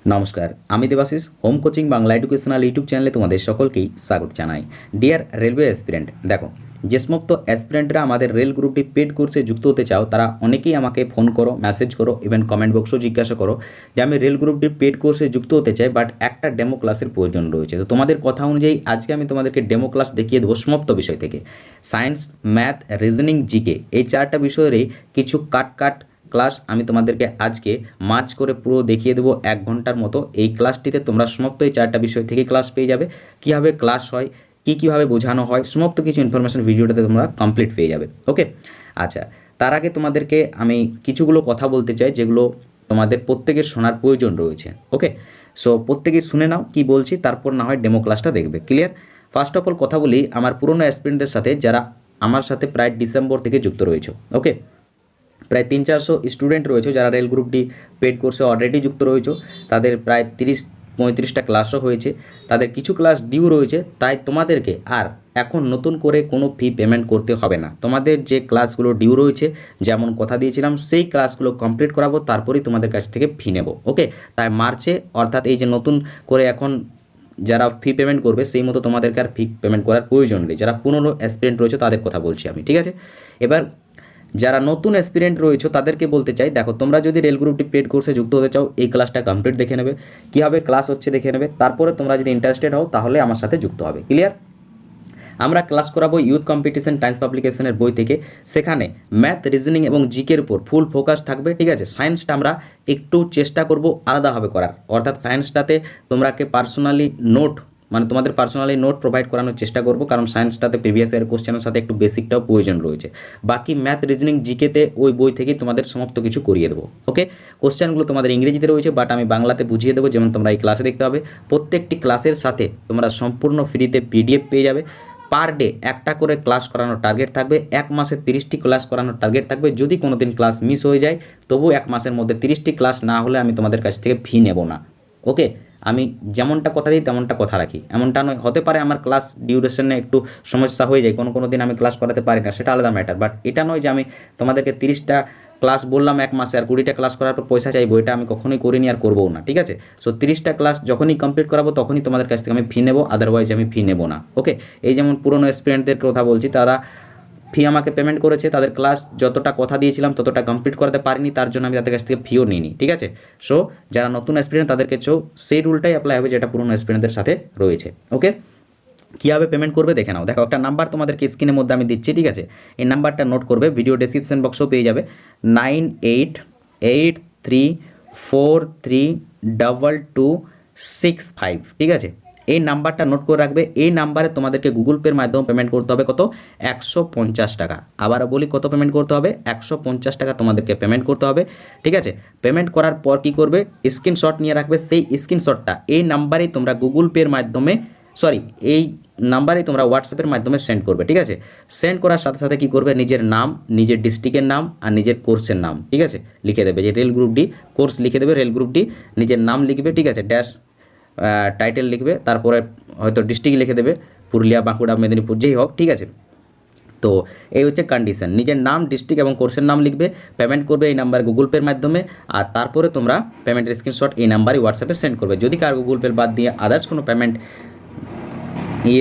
নমস্কার, আমি Debashis home coaching Bangla educational YouTube চ্যানেলে তোমাদের সকলকেই স্বাগত জানাই। ডিয়ার রেলওয়ে অ্যাসপিরেন্ট, দেখো যে সমস্ত অ্যাসপিরেন্টরা আমাদের রেল গ্রুপটি পেড কোর্সে যুক্ত হতে চাও তারা অনেকেই আমাকে ফোন করো, মেসেজ করো, ইভেন কমেন্ট বক্সও জিজ্ঞাসা করো যে আমি রেল গ্রুপটির পেড কোর্সে যুক্ত হতে চাই, বাট একটা ডেমো ক্লাসের প্রয়োজন রয়েছে। তো তোমাদের কথা অনুযায়ী আজকে আমি তোমাদেরকে ডেমো ক্লাস দেখিয়ে দেবো সমস্ত বিষয় থেকে, সায়েন্স, ম্যাথ, রিজনিং, জিকে, এই চারটা বিষয়েরই কিছু কাট ক্লাস আমি তোমাদেরকে আজকে মার্চ করে পুরো দেখিয়ে দেবো 1 ঘন্টার মতো। এই ক্লাসটিতে তোমরা সমস্ত এই চারটা বিষয় থেকে ক্লাস পেয়ে যাবে, কীভাবে ক্লাস হয়, কীভাবে বোঝানো হয়, সমস্ত কিছু ইনফরমেশন ভিডিওটাতে তোমরা কমপ্লিট পেয়ে যাবে। ওকে, আচ্ছা, তার আগে তোমাদেরকে আমি কিছুগুলো কথা বলতে চাই যেগুলো তোমাদের প্রত্যেকের শোনার প্রয়োজন রয়েছে। ওকে, সো প্রত্যেকেই শুনে নাও কি বলছি, তারপর না হয় ডেমো ক্লাসটা দেখবে। ক্লিয়ার? ফার্স্ট অফ অল কথা বলি আমার পুরনো অ্যাসপিরেন্টদের সাথে যারা আমার সাথে প্রায় ডিসেম্বর থেকে যুক্ত রয়েছে। ওকে, প্রায় 300-400 স্টুডেন্ট রয়েছে যারা রেল গ্রুপটি পেড কোর্সে অলরেডি যুক্ত রয়েছে। তাদের প্রায় 30-35টা ক্লাসও হয়েছে, তাদের কিছু ক্লাস ডিউ রয়েছে। তাই তোমাদেরকে আর এখন নতুন করে কোনো ফি পেমেন্ট করতে হবে না। তোমাদের যে ক্লাসগুলো ডিউ রয়েছে, যেমন কথা দিয়েছিলাম, সেই ক্লাসগুলো কমপ্লিট করাবো, তারপরেই তোমাদের কাছ থেকে ফি নেব। ওকে, তাই মার্চে, অর্থাৎ এই যে নতুন করে এখন যারা ফি পেমেন্ট করবে সেই মতো তোমাদেরকে আর ফি পেমেন্ট করার প্রয়োজন নেই। যারা পুরনো অ্যাসপিরেন্ট রয়েছে তাদের কথা বলছি আমি, ঠিক আছে? এবার যারা নতুন অ্যাসপিরেন্ট রয়েছে তাদেরকে বলতে চাই, দেখো তোমরা যদি রেল গ্রুপটি পেড কোর্সে যুক্ত হতে চাও এই ক্লাসটা কমপ্লিট দেখে নেবে, কীভাবে ক্লাস হচ্ছে দেখে নেবে, তারপরে তোমরা যদি ইন্টারেস্টেড হও তাহলে আমার সাথে যুক্ত হবে। ক্লিয়ার? আমরা ক্লাস করাবো ইউথ কম্পিটিশন টাইমস পাবলিকেশনের বই থেকে। সেখানে ম্যাথ, রিজনিং এবং জিকের উপর ফুল ফোকাস থাকবে, ঠিক আছে? সায়েন্সটা আমরা একটু চেষ্টা করব আলাদাভাবে করার, অর্থাৎ সায়েন্সটাতে তোমরাকে পার্সোনালি নোট, মানে তোমাদের পার্সোনালি নোট প্রোভাইড করানোর চেষ্টা করব, কারণ সায়েন্সটাতে প্রিভিয়াস ইয়ার কোশ্চেনের সাথে একটু বেসিকটাও প্রয়োজন রয়েছে। বাকি ম্যাথ, রিজনিং, জিকেতে ওই বই থেকেই তোমাদের সমস্ত কিছু করিয়ে দেবো। ওকে, কোশ্চেনগুলো তোমাদের ইংরেজিতে রয়েছে, বাট আমি বাংলাতে বুঝিয়ে দেবো, যেমন তোমরা এই ক্লাসে দেখতে হবে। প্রত্যেকটি ক্লাসের সাথে তোমরা সম্পূর্ণ ফ্রিতে পিডিএফ পেয়ে যাবে। পার ডে একটা করে ক্লাস করানোর টার্গেট থাকবে, 1 মাসে 30টি ক্লাস করানোর টার্গেট থাকবে। যদি কোনো দিন ক্লাস মিস হয়ে যায় তবু 1 মাসের মধ্যে 30টি ক্লাস না হলে আমি তোমাদের কাছ থেকে ফি নেব না। ওকে, আমি যেমনটা কথা দিই তেমনটা কথা রাখি, এমনটা নয়। হতে পারে আমার ক্লাস ডিউরেশনে একটু সমস্যা হয়ে যায়, কোনো দিন আমি ক্লাস করাতে পারি না, সেটা আলাদা ম্যাটার। বাট এটা নয় যে আমি তোমাদেরকে 30টা ক্লাস বললাম 1 মাসে আর 20টা ক্লাস করার পর পয়সা চাইবো, এটা আমি কখনোই করিনি আর করবও না, ঠিক আছে? সো 30টা ক্লাস যখনই কমপ্লিট করাবো তখনই তোমাদের কাছ থেকে আমি ফি নেবো, আদারওয়াইজ আমি ফি নেবো না। ওকে, এই যেমন পুরনো স্টুডেন্টদের কথা বলছি, তারা ফি আমাকে পেমেন্ট করেছে, তাদের ক্লাস যতটা কথা দিয়েছিলাম ততটা কমপ্লিট করাতে পারিনি, তার জন্য আমি তাদের কাছ থেকে ফিও নিইনি, ঠিক আছে? সো যারা নতুন এক্সপিরিয়েন্স তাদেরকে সেই রুলটাই অ্যাপ্লাই হবে যেটা পুরনো এক্সপিরিয়েন্সদের সাথে রয়েছে। ওকে, কীভাবে পেমেন্ট করবে দেখে নাও। দেখো একটা নাম্বার তোমাদেরকে স্ক্রিনের মধ্যে আমি দিচ্ছি, ঠিক আছে? এই নাম্বারটা নোট করবে, ভিডিও ডেসক্রিপশন বক্সও পেয়ে যাবে, 9883432265, ঠিক আছে? এই নাম্বারটা নোট করে রাখবে। এই নাম্বারে তোমাদেরকে গুগল পের মাধ্যমে পেমেন্ট করতে হবে কত? 150 টাকা। আবার বলি কত পেমেন্ট করতে হবে? 150 টাকা তোমাদেরকে পেমেন্ট করতে হবে, ঠিক আছে? পেমেন্ট করার পর কী করবে? স্ক্রিনশট নিয়ে রাখবে। সেই স্ক্রিনশটটা এই নাম্বারেই তোমরা গুগল পের মাধ্যমে, এই নাম্বারেই তোমরা হোয়াটসঅ্যাপের মাধ্যমে সেন্ড করবে, ঠিক আছে? সেন্ড করার সাথে সাথে কী করবে? নিজের নাম, নিজের ডিস্ট্রিক্টের নাম আর নিজের কোর্সের নাম, ঠিক আছে, লিখে দেবে। যে রেল গ্রুপ ডি কোর্স লিখে দেবে, রেল গ্রুপ ডি, নিজের নাম লিখবে, ঠিক আছে, ড্যাশ টাইটেল লিখবে, তারপরে হয়তো ডিস্ট্রিক্ট লিখে দেবে, পুরুলিয়া, বাঁকুড়া, মেদিনীপুর, যেই হোক, ঠিক আছে? তো এই হচ্ছে কন্ডিশন, নিজের নাম, ডিস্ট্রিক্ট এবং কোর্সের নাম লিখবে, পেমেন্ট করবে এই নাম্বার গুগল পের মাধ্যমে, আর তারপরে তোমরা পেমেন্টের স্ক্রিনশট এই নাম্বারে হোয়াটসঅ্যাপে সেন্ড করবে। যদি কার গুগল পের বাদ দিয়ে আদার্স কোনো পেমেন্ট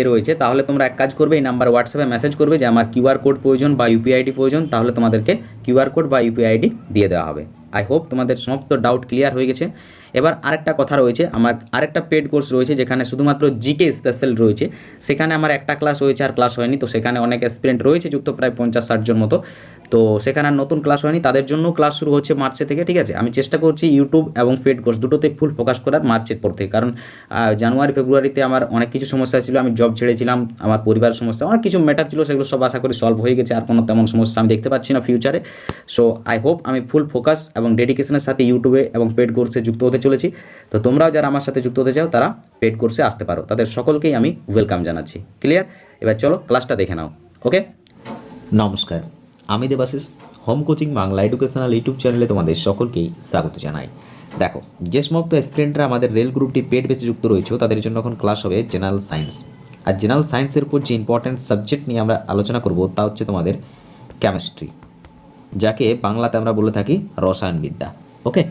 রয়েছে তাহলে তোমরা এক কাজ করবে, এই নাম্বার হোয়াটসঅ্যাপে মেসেজ করবে যে আমার কিউআর কোড প্রয়োজন বা ইউপিআই আইডি প্রয়োজন, তাহলে তোমাদেরকে কিউআর কোড বা ইউপিআই আইডি দিয়ে দেওয়া হবে। আই হোপ তোমাদের সমস্ত ডাউট ক্লিয়ার হয়ে গেছে। এবার আরেকটা কথা রয়েছে, আমার আরেকটা পেড কোর্স রয়েছে যেখানে শুধুমাত্র জিকে স্পেশাল রয়েছে। সেখানে আমার একটা ক্লাস হয়েছে আর ক্লাস হয়নি, তো সেখানে অনেক এক্সপিরিয়েন্ট রয়েছে যুক্ত, প্রায় 50-60 জন মতো। তো সেখানে আর নতুন ক্লাস হয়নি, তাদের জন্য ক্লাস শুরু হচ্ছে মার্চে থেকে, ঠিক আছে? আমি চেষ্টা করছি ইউটিউব এবং পেড কোর্স দুটোতে ফুল ফোকাস করার মার্চের পর থেকে, কারণ জানুয়ারি ফেব্রুয়ারিতে আমার অনেক কিছু সমস্যা ছিল, আমি জব ছেড়েছিলাম, আমার পরিবারের সমস্যা, অনেক কিছু ম্যাটার ছিল, সেগুলো সব আশা করি সলভ হয়ে গেছে, আর কোনো তেমন সমস্যা আমি দেখতে পাচ্ছি না ফিউচারে। সো আই হোপ আমি ফুল ফোকাস এবং ডেডিকেশনের সাথে ইউটিউবে এবং পেড কোর্সে যুক্ত হতে চলেছি। তো তোমরাও যারা আমার সাথে যুক্ত হতে চাও তারা পেড কোর্সে আসতে পারো, তাদের সকলকেই আমি ওয়েলকাম জানাচ্ছি। ক্লিয়ার? এবার চলো ক্লাসটা দেখে নাও। ওকে, নমস্কার, আমি Debashis home coaching Bangla educational YouTube চ্যানেলে তোমাদের সকলকেই স্বাগত জানাই। দেখো যে সমস্ত স্টুডেন্টরা আমাদের রেল গ্রুপটি পেড বেচে যুক্ত রয়েছে তাদের জন্য এখন ক্লাস হবে জেনারেল সায়েন্স। আর জেনারেল সায়েন্সের উপর যে ইম্পর্ট্যান্ট সাবজেক্ট নিয়ে আমরা আলোচনা করব তা হচ্ছে তোমাদের কেমিস্ট্রি, যাকে বাংলাতে আমরা বলে থাকি রসায়নবিদ্যা। ওকে,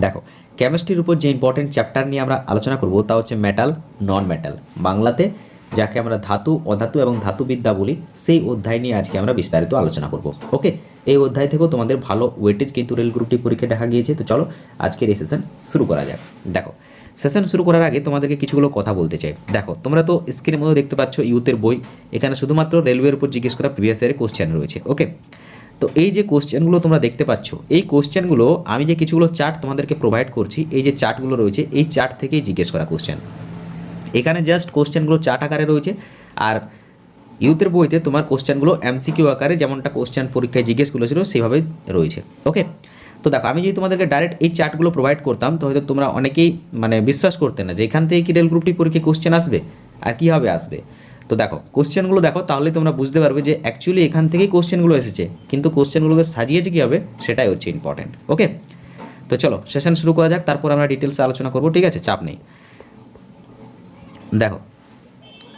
দেখো কেমিস্ট্রির উপর যে ইম্পর্টেন্ট চ্যাপ্টার নিয়ে আমরা আলোচনা করব তা হচ্ছে মেটাল নন মেটাল, বাংলাতে যাকে আমরা ধাতু অধাতু এবং ধাতুবিদ্যা বলি, সেই অধ্যায় নিয়ে আজকে আমরা বিস্তারিত আলোচনা করব। ওকে, এই অধ্যায় থেকেও তোমাদের ভালো ওয়েটেজ কিন্তু রেল গ্রুপটি পরীক্ষা দেখা গিয়েছে। তো চলো আজকের এই সেশন শুরু করা যাক। দেখো, সেশন শুরু করার আগে তোমাদেরকে কিছুগুলো কথা বলতে চাই। দেখো, তোমরা তো স্ক্রিনের মধ্যে দেখতে পাচ্ছ ইউথের বই, এখানে শুধুমাত্র রেলওয়ের উপর জিজ্ঞেস করা প্রিভিয়াস ইয়ারের কোশ্চেন রয়েছে। ওকে, তো এই যে কোশ্চেনগুলো তোমরা দেখতে পাচ্ছ, এই কোশ্চেনগুলো আমি যে কিছুগুলো চার্ট তোমাদেরকে প্রোভাইড করছি, এই যে চার্টগুলো রয়েছে, এই চার্ট থেকেই জিজ্ঞেস করা কোশ্চেন। এখানে জাস্ট কোশ্চেনগুলো চার্ট আকারে রয়েছে, আর ইউথের বইতে তোমার কোশ্চেনগুলো এমসিকিউ আকারে যেমনটা কোশ্চেন পরীক্ষায় জিজ্ঞেস করেছিল সেইভাবেই রয়েছে। ওকে, তো দেখো, আমি যদি তোমাদেরকে ডাইরেক্ট এই চার্টগুলো প্রোভাইড করতাম তো হয়তো তোমরা অনেকেই বিশ্বাস করতে না যে এখান থেকে কি রেল গ্রুপটি পরীক্ষায় কোশ্চেন আসবে আর কীভাবে আসবে। তো দেখো, কোশ্চেনগুলো দেখো, তাহলে তোমরা বুঝতে পারবে যে অ্যাকচুয়ালি এখান থেকেই কোশ্চেনগুলো এসেছে, কিন্তু কোশ্চেনগুলোকে সাজিয়েছে কীভাবে সেটাই হচ্ছে ইম্পর্টেন্ট। ওকে, তো চলো সেশন শুরু করা যাক, তারপর আমরা ডিটেলসে আলোচনা করবো, ঠিক আছে, চাপ নেই। দেখো,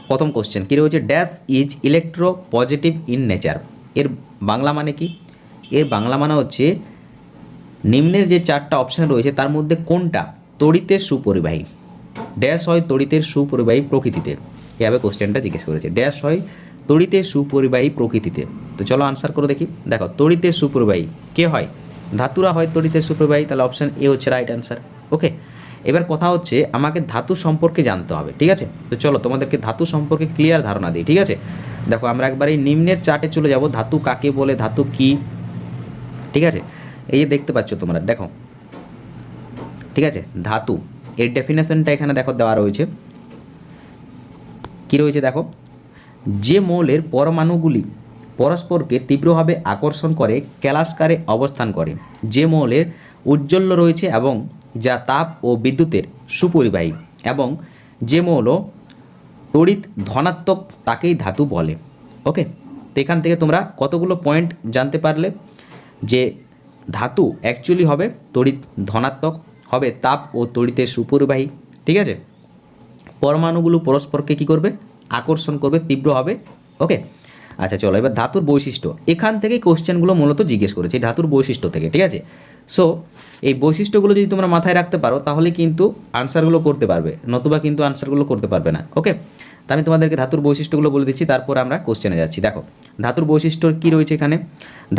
প্রথম কোশ্চেন কী রয়েছে, dash is electro positive in nature. এর বাংলা মানে কি? এর বাংলা মানে হচ্ছে নিম্নের যে চারটা অপশান রয়েছে তার মধ্যে কোনটা তড়িতের সুপরিবাহী। ড্যাশ হয় তড়িতের সুপরিবাহী প্রকৃতিতে, এভাবে কোশ্চেনটা জিজ্ঞেস করেছে। ড্যাশ হয় তড়িতের সুপরিবাহী প্রকৃতিতে। তো চলো আনসার করে দেখি। দেখো, তড়িতের সুপরিবাহী কে হয়? ধাতুরা হয় তড়িতের সুপরিবাহী, তাহলে অপশান এ হচ্ছে রাইট অ্যান্সার। ওকে, এবার কথা হচ্ছে আমাকে ধাতু সম্পর্কে জানতে হবে, ঠিক আছে। তো চলো তোমাদেরকে ধাতু সম্পর্কে ক্লিয়ার ধারণা দিই, ঠিক আছে। দেখো, আমরা একবার এই নিম্নের চার্টে চলে যাব, ধাতু কাকে বলে, ধাতু কি, ঠিক আছে। এই যে দেখতে পাচ্ছ তোমরা, দেখো, ঠিক আছে, ধাতু এর ডেফিনেশনটা এখানে দেখো দেওয়া রয়েছে। কী রয়েছে দেখো, যে মৌলের পরমাণুগুলি পরস্পরকে তীব্রভাবে আকর্ষণ করে কেলাস্কারে অবস্থান করে, যে মৌলের উজ্জ্বল্য রয়েছে এবং যা তাপ ও বিদ্যুতের সুপরিবাহী, এবং যে মৌল তড়িৎ ধনাত্মক তাকেই ধাতু বলে। ওকে, তো এখান থেকে তোমরা কতগুলো পয়েন্ট জানতে পারলে যে ধাতু অ্যাকচুয়ালি হবে তড়িৎ ধনাত্মক, হবে তাপ ও তড়িতের সুপরিবাহী, ঠিক আছে, পরমাণুগুলো পরস্পরকে কী করবে, আকর্ষণ করবে, তীব্র হবে। ওকে, আচ্ছা চলো এবার ধাতুর বৈশিষ্ট্য, এখান থেকেই কোশ্চেনগুলো মূলত জিজ্ঞেস করেছে, এই ধাতুর বৈশিষ্ট্য থেকে, ঠিক আছে। সো এই বৈশিষ্ট্যগুলো যদি তোমরা মাথায় রাখতে পারো তাহলে কিন্তু আনসারগুলো করতে পারবে, নতুবা কিন্তু আনসারগুলো করতে পারবে না। ওকে, তা আমি তোমাদেরকে ধাতুর বৈশিষ্ট্যগুলো বলে দিচ্ছি, তারপর আমরা কোশ্চেনে যাচ্ছি। দেখো, ধাতুর বৈশিষ্ট্য কী রয়েছে এখানে,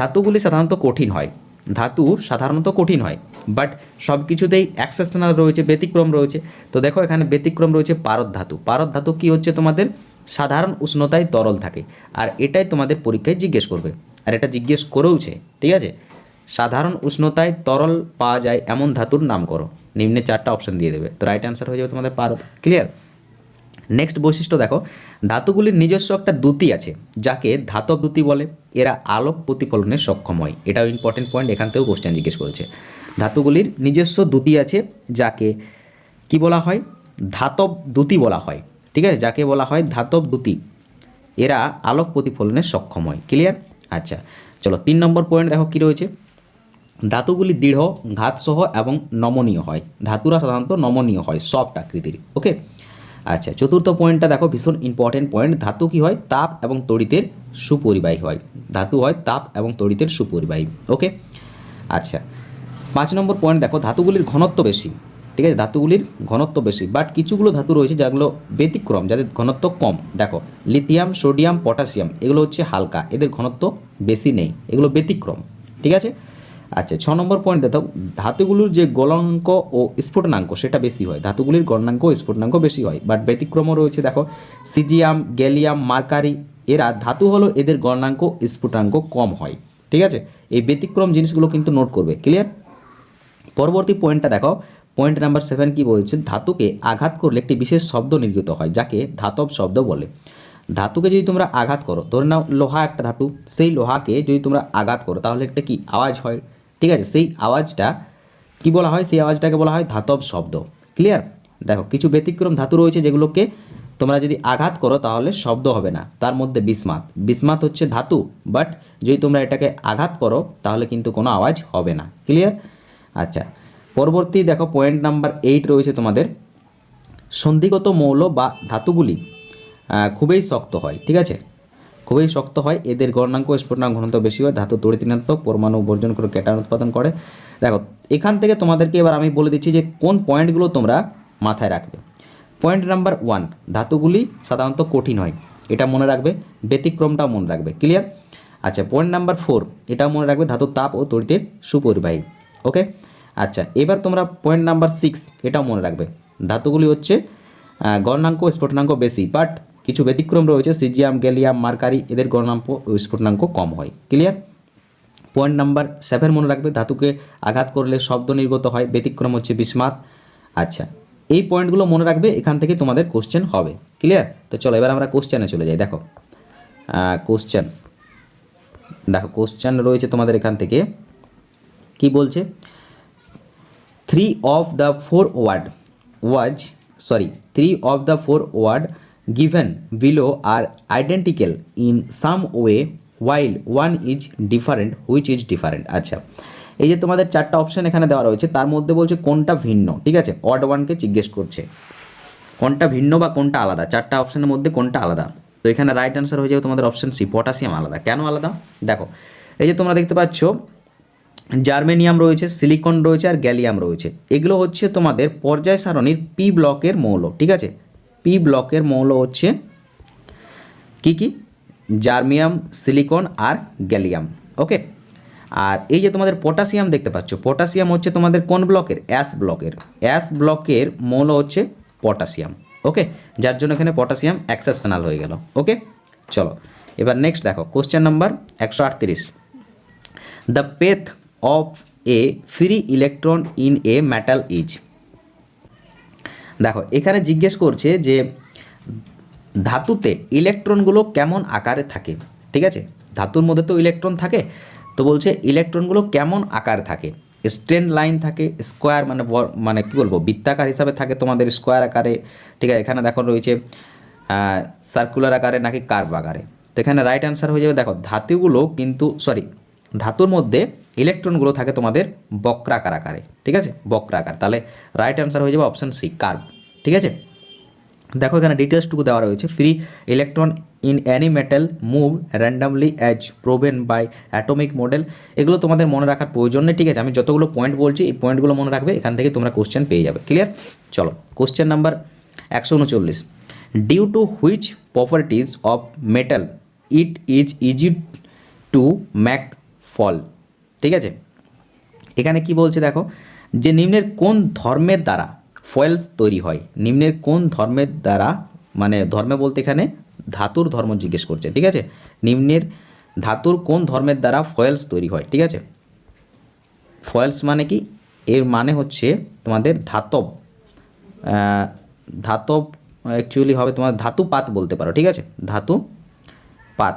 ধাতুগুলি সাধারণত কঠিন হয়, ধাতু সাধারণত কঠিন হয়, বাট সব কিছুতেই এক্সেপশনাল রয়েছে, ব্যতিক্রম রয়েছে। তো দেখো, এখানে ব্যতিক্রম রয়েছে পারদ ধাতু। পারদ ধাতু কী হচ্ছে, তোমাদের সাধারণ উষ্ণতায় তরল থাকে, আর এটাই তোমাদের পরীক্ষায় জিজ্ঞেস করবে, আর এটা জিজ্ঞেস করেওছে, ঠিক আছে। সাধারণ উষ্ণতায় তরল পাওয়া যায় এমন ধাতুর নাম করো, নিম্নে চারটা অপশান দিয়ে দেবে, তো রাইট অ্যান্সার হয়ে যাবে তোমাদের পারদ। ক্লিয়ার? নেক্সট বৈশিষ্ট্য দেখো, ধাতুগুলির নিজস্ব একটা দ্যুতি আছে যাকে ধাতব দ্যুতি বলে, এরা আলোক প্রতিফলনে সক্ষম হয়। এটাও ইম্পর্টেন্ট পয়েন্ট, এখান থেকেও কোশ্চেন জিজ্ঞেস করেছে। ধাতুগুলির নিজস্ব দ্যুতি আছে যাকে কি বলা হয়, ধাতব দ্যুতি বলা হয়, ঠিক আছে, যাকে বলা হয় ধাতব দ্যুতি, এরা আলোক প্রতিফলনে সক্ষম হয়। ক্লিয়ার? আচ্ছা চলো 3 নম্বর পয়েন্ট দেখো কী রয়েছে, ধাতুগুলি দৃঢ়, ঘাতসহ এবং নমনীয় হয়। ধাতুরা সাধারণত নমনীয় হয়, সফট আকৃতির। ওকে, আচ্ছা চতুর্থ পয়েন্টটা দেখো, ভীষণ ইম্পর্টেন্ট পয়েন্ট, ধাতু কী হয়, তাপ এবং তড়িতের সুপরিবাহী হয়। ধাতু হয় তাপ এবং তড়িতের সুপরিবাহী। ওকে, আচ্ছা 5 নম্বর পয়েন্ট দেখো, ধাতুগুলির ঘনত্ব বেশি, ঠিক আছে, ধাতুগুলির ঘনত্ব বেশি, বাট কিছুগুলো ধাতু রয়েছে যেগুলো ব্যতিক্রম, যাদের ঘনত্ব কম। দেখো, লিথিয়াম, সোডিয়াম, পটাশিয়াম এগুলো হচ্ছে হালকা, এদের ঘনত্ব বেশি নেই, এগুলো ব্যতিক্রম, ঠিক আছে। আচ্ছা 6 নম্বর পয়েন্ট দেখো, ধাতুগুলোর যে গলনাঙ্ক ও স্ফুটনাঙ্ক সেটা বেশি হয়, ধাতুগুলির গলনাঙ্ক ও স্ফুটনাঙ্ক বেশি হয়, বাট ব্যতিক্রমও রয়েছে। দেখো, সিজিয়াম, গ্যালিয়াম, মার্কারি এরা ধাতু হলো, এদের গলনাঙ্ক স্ফুটনাঙ্ক কম হয়, ঠিক আছে। এই ব্যতিক্রম জিনিসগুলো কিন্তু নোট করবে। ক্লিয়ার? পরবর্তী পয়েন্টটা দেখো, পয়েন্ট নাম্বার 7 কি বলছে, ধাতুকে আঘাত করলে একটি বিশেষ শব্দ নির্গত হয় যাকে ধাতব শব্দ বলে। ধাতুকে যদি তোমরা আঘাত করো, ধরে নাও লোহা একটা ধাতু, সেই লোহাকে যদি তোমরা আঘাত করো তাহলে একটা কি আওয়াজ হয়, ঠিক আছে, সেই আওয়াজটা কি বলা হয়, সেই আওয়াজটাকে বলা হয় ধাতব শব্দ। ক্লিয়ার? দেখো, কিছু ব্যতিক্রম ধাতু রয়েছে যেগুলোকে তোমরা যদি আঘাত করো তাহলে শব্দ হবে না, তার মধ্যে বিসমাথ, বিসমাথ হচ্ছে ধাতু, বাট যদি তোমরা এটাকে আঘাত করো তাহলে কিন্তু কোনো আওয়াজ হবে না। ক্লিয়ার? আচ্ছা পরবর্তী দেখো, পয়েন্ট নাম্বার 8 রয়েছে তোমাদের, সন্ধিগত মৌল বা ধাতুগুলি খুবই শক্ত হয়, ঠিক আছে, খুবই শক্ত হয়, এদের গলনাঙ্ক স্ফুটনাঙ্ক ঘনত্ব বেশি হয়, ধাতু তড়িৎ ঋণাত্মক, পরমাণু বর্জন করে ক্যাটায়ন উৎপাদন করে, দেখো এখান থেকে তোমাদেরকে এবার আমি বলে দিচ্ছি যে কোন পয়েন্টগুলো তোমরা মাথায় রাখবে। পয়েন্ট নাম্বার 1, ধাতুগুলি সাধারণত কঠিন হয়, এটা মনে রাখবে। ব্যতিক্রমটাও মনে রাখবে। ক্লিয়ার? আচ্ছা, পয়েন্ট নাম্বার 4, এটাও মনে রাখবে, ধাতুর তাপ ও তড়িতের সুপরিবাহী। ওকে। আচ্ছা, এবার তোমরা পয়েন্ট নাম্বার 6, এটাও মনে রাখবে, ধাতুগুলি হচ্ছে গলনাঙ্ক ও স্ফুটনাঙ্ক বেশি, বাট কিছু ব্যতিক্রম রয়েছে, সিজিয়াম, গ্যালিয়াম, মার্কারি, এদের গলনাঙ্ক ও স্ফুটনাঙ্ক কম হয়। ক্লিয়ার? পয়েন্ট নাম্বার 7 মনে রাখবে, ধাতুকে আঘাত করলে শব্দ নির্গত হয়, ব্যতিক্রম হচ্ছে বিস্মাত। আচ্ছা, এই পয়েন্টগুলো মনে রাখবে, এখান থেকে তোমাদের কোশ্চেন হবে। ক্লিয়ার? তো চলো এবার আমরা কোশ্চেনে চলে যাই। দেখো কোশ্চেন রয়েছে তোমাদের এখান থেকে কি বলছে, 3 of the 4 word given below are identical in some way while one is different, which is different? আচ্ছা, এই যে তোমাদের 4টা অপশন এখানে দেওয়া রয়েছে, তার মধ্যে বলছে কোনটা ভিন্ন। ঠিক আছে, অড ওয়ানকে জিজ্ঞেস করছে কোনটা ভিন্ন বা কোনটা আলাদা, 4টা অপশনের মধ্যে কোনটা আলাদা। তো এখানে রাইট অ্যান্সার হয়ে যাবে তোমাদের অপশন সি, পটাশিয়াম আলাদা। কেন আলাদা? দেখো এই যে তোমরা দেখতে পাচ্ছ জার্মেনিয়াম রয়েছে, সিলিকন রয়েছে আর গ্যালিয়াম রয়েছে, এগুলো হচ্ছে তোমাদের পর্যায় সারণীর পি ব্লকের মৌল। ঠিক আছে, পি ব্লকের মৌল হচ্ছে কি কি? জার্মিয়াম, সিলিকন আর গ্যালিয়াম। ওকে। আর এই যে তোমাদের পটাশিয়াম দেখতে পাচ্ছ, পটাশিয়াম হচ্ছে তোমাদের কোন ব্লকের? অ্যাস ব্লকের মৌল হচ্ছে পটাশিয়াম। ওকে, যার জন্য এখানে পটাশিয়াম এক্সেপশনাল হয়ে গেল। ওকে, চলো এবার নেক্সট দেখো question number 138, the path of A free electron in a metal is. দেখো এখানে জিজ্ঞেস করছে যে ধাতুতে ইলেকট্রনগুলো কেমন আকারে থাকে। ঠিক আছে, ধাতুর মধ্যে তো ইলেকট্রন থাকে, তো বলছে ইলেকট্রনগুলো কেমন আকারে থাকে। স্ট্রেন লাইন থাকে, স্কোয়ার মানে কি বলবো, বৃত্তাকার হিসাবে থাকে তোমাদের, স্কোয়ার আকারে। ঠিক আছে, এখানে দেখো রয়েছে সার্কুলার আকারে নাকি কার্ভ আকারে। তো এখানে রাইট অ্যান্সার হয়ে যাবে, দেখো ধাতুর মধ্যে ইলেকট্রনগুলো থাকে তোমাদের বক্রাকার আকারে। ঠিক আছে, বক্রাকার। তাহলে রাইট অ্যান্সার হয়ে যাবে অপশান সি, কার্ভ। ঠিক আছে, দেখো এখানে ডিটেলসটুকু দেওয়া রয়েছে, free electron in any metal move randomly as proven by atomic model. এগুলো তোমাদের মনে রাখার প্রয়োজন নেই। ঠিক আছে, আমি যতগুলো পয়েন্ট বলছি এই পয়েন্টগুলো মনে রাখবে, এখান থেকে তোমরা কোশ্চেন পেয়ে যাবে। ক্লিয়ার? চলো question number 139, due to which properties of metal it is easy to make foil. ঠিক আছে, এখানে কি বলছে দেখো, যে নিম্নের কোন ধর্মের দ্বারা ফয়েলস তৈরি হয়। নিম্নের কোন ধর্মের দ্বারা, মানে ধর্মে বলতে এখানে ধাতুর ধর্ম জিজ্ঞেস করছে। ঠিক আছে, নিম্নের ধাতুর কোন ধর্মের দ্বারা ফয়েলস তৈরি হয়। ঠিক আছে, ফয়েলস মানে কি? এর মানে হচ্ছে তোমাদের ধাতব অ্যাকচুয়ালি হবে তোমার ধাতুপাত বলতে পারো। ঠিক আছে, ধাতুপাত।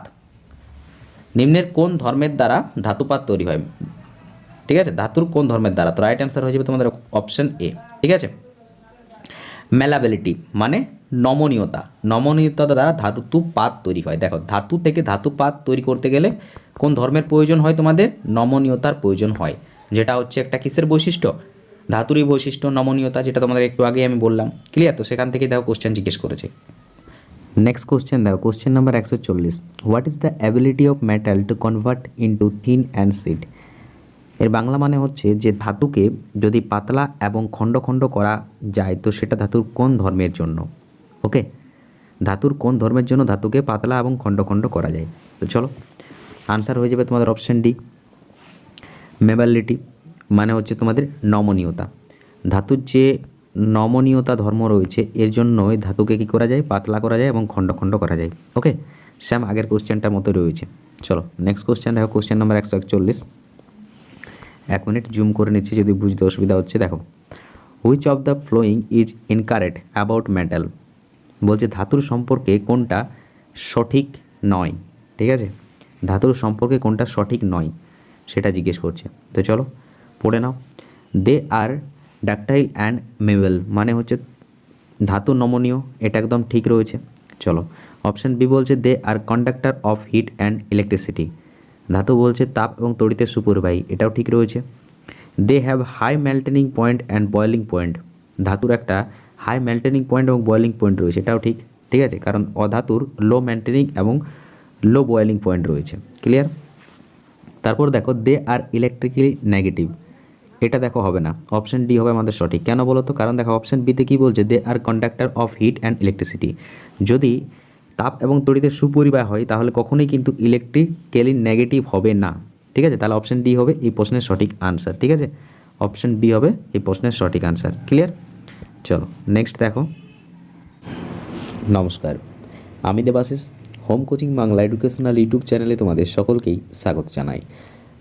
নিম্নের কোন ধর্মের দ্বারা ধাতুপাত তৈরি হয়। ঠিক আছে, ধাতুর কোন ধর্মের দ্বারা। তো রাইট অ্যান্সার হয়ে যাবে তোমাদের অপশন এ। ঠিক আছে, ম্যালাবিলিটি মানে নমনীয়তা দ্বারা ধাতুপাত তৈরি হয়। দেখো ধাতু থেকে ধাতুপাত তৈরি করতে গেলে কোন ধর্মের প্রয়োজন হয়? তোমাদের নমনীয়তার প্রয়োজন হয়, যেটা হচ্ছে একটা কিসের বৈশিষ্ট্য? ধাতুরই বৈশিষ্ট্য, নমনীয়তা, যেটা তোমাদের একটু আগে আমি বললাম। ক্লিয়ার? তো সেখান থেকে দেখো কোশ্চেন জিজ্ঞেস করেছে। নেক্সট কোশ্চেন দেখো, question number 140, what is the ability of metal to convert into thin and seed. এর বাংলা মানে হচ্ছে যে ধাতুকে যদি পাতলা এবং খণ্ড খণ্ড করা যায় তো সেটা ধাতুর কোন ধর্মের জন্য। ওকে, ধাতুর কোন ধর্মের জন্য ধাতুকে পাতলা এবং খণ্ড খণ্ড করা যায়। তো চলো আনসার হয়ে যাবে তোমাদের অপশন ডি, মেবালিটি মানে হচ্ছে তোমাদের নমনীয়তা। ধাতুর যে নমনীয়তা ধর্ম রয়েছে এর জন্যই ধাতুকে কী করা যায়? পাতলা করা যায় এবং খণ্ড খণ্ড করা যায়। ওকে, সেম আগের কোশ্চেনটার মতো রয়েছে। চলো নেক্সট কোশ্চেন দেখো, কোশ্চেন নাম্বার 141, 1 মিনিট জুম করে নিচ্ছি যদি বুঝতে অসুবিধা হচ্ছে। দেখো, which of the following is incorrect about metal. বলছে ধাতুর সম্পর্কে কোনটা সঠিক নয়। ঠিক আছে, ধাতুর সম্পর্কে কোনটা সঠিক নয় সেটা জিজ্ঞেস করছে। তো চলো পড়ে নাও। দে আর ডাকটাইল অ্যান্ড মেবেল মানে হচ্ছে ধাতু নমনীয়, এটা একদম ঠিক রয়েছে। চলো অপশান বি বলছে they are conductor of heat and electricity, ধাতু বলছে তাপ এবং তড়িতের সুপরিবাহী, এটাও ঠিক রয়েছে। They have high melting point and boiling point, ধাতুর একটা হাই মেল্টেনিং পয়েন্ট এবং বয়েলিং পয়েন্ট রয়েছে, এটাও ঠিক। ঠিক আছে, কারণ অধাতুর লো মেল্টেনিং এবং লো বয়েলিং পয়েন্ট রয়েছে। ক্লিয়ার? তারপর দেখো দে আর ইলেকট্রিক্যালি নেগেটিভ, এটা দেখো হবে না, অপশন ডি হবে আমাদের সঠিক। কেন বলো তো? কারণ দেখো অপশন বিতে কী বলছে, they are conductor of heat and electricity. যদি তাপ এবং তড়িতের সুপরিবাহ হয় তাহলে কখনোই কিন্তু ইলেকট্রিক্যালি নেগেটিভ হবে না। ঠিক আছে, তাহলে অপশন ডি হবে এই প্রশ্নের সঠিক আনসার। ঠিক আছে, অপশন বি হবে এই প্রশ্নের সঠিক আনসার। ক্লিয়ার? চলো নেক্সট দেখো। নমস্কার, আমি Debashis, home coaching Bangla educational YouTube চ্যানেলে তোমাদের সকলকেই স্বাগত জানাই।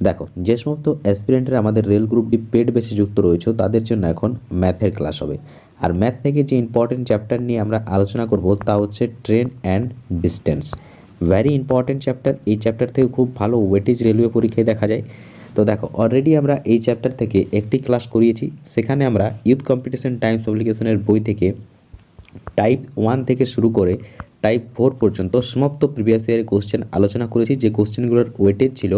দেখো, যে সমস্ত অ্যাসপিরেন্টরা আমাদের রেল গ্রুপ ডি পেড বেছে যুক্ত রয়েছে তাদের জন্য এখন ম্যাথের ক্লাস হবে। আর ম্যাথ থেকে যে ইম্পর্টেন্ট চ্যাপ্টার নিয়ে আমরা আলোচনা করব তা হচ্ছে train and distance. Very important chapter. এই চ্যাপ্টার থেকে খুব ভালো ওয়েটেজ রেলওয়ে পরীক্ষায় দেখা যায়। তো দেখো, অলরেডি আমরা এই চ্যাপ্টার থেকে একটি ক্লাস করিয়েছি। সেখানে আমরা ইউথ কম্পিটিশন টাইমস পাবলিকেশনের বই থেকে টাইপ 1 থেকে শুরু করে টাইপ 4 পর্যন্ত সমস্ত প্রিভিয়াস ইয়ারের কোশ্চেন আলোচনা করেছি, যে কোশ্চেনগুলোর ওয়েটেজ ছিল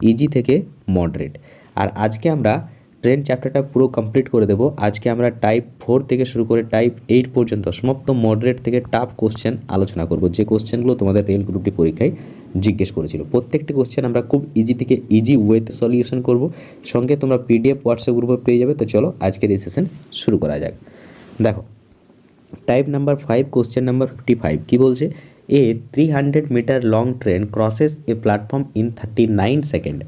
ইজি থেকে মডারেট। আর আজকে আমরা ট্রেন চ্যাপ্টারটা পুরো কমপ্লিট করে দেবো। আজকে আমরা টাইপ 4 থেকে শুরু করে টাইপ 8 পর্যন্ত সমস্ত মডারেট থেকে টাফ কোশ্চেন আলোচনা করব, যে কোশ্চেনগুলো তোমাদের রেল গ্রুপটি পরীক্ষায় জিজ্ঞেস করেছিল। প্রত্যেকটি কোশ্চেন আমরা খুব ইজি থেকে ইজি ওয়েতে সলিউশন করব। সঙ্গে তোমরা পিডিএফ হোয়াটসঅ্যাপ গ্রুপে পেয়ে যাবে। তো চলো আজকের এই সেশন শুরু করা যাক। দেখো, টাইপ নাম্বার 5 কোশ্চেন নাম্বার 55 কি বলছে, a 300 metre long train crosses a platform in 39 second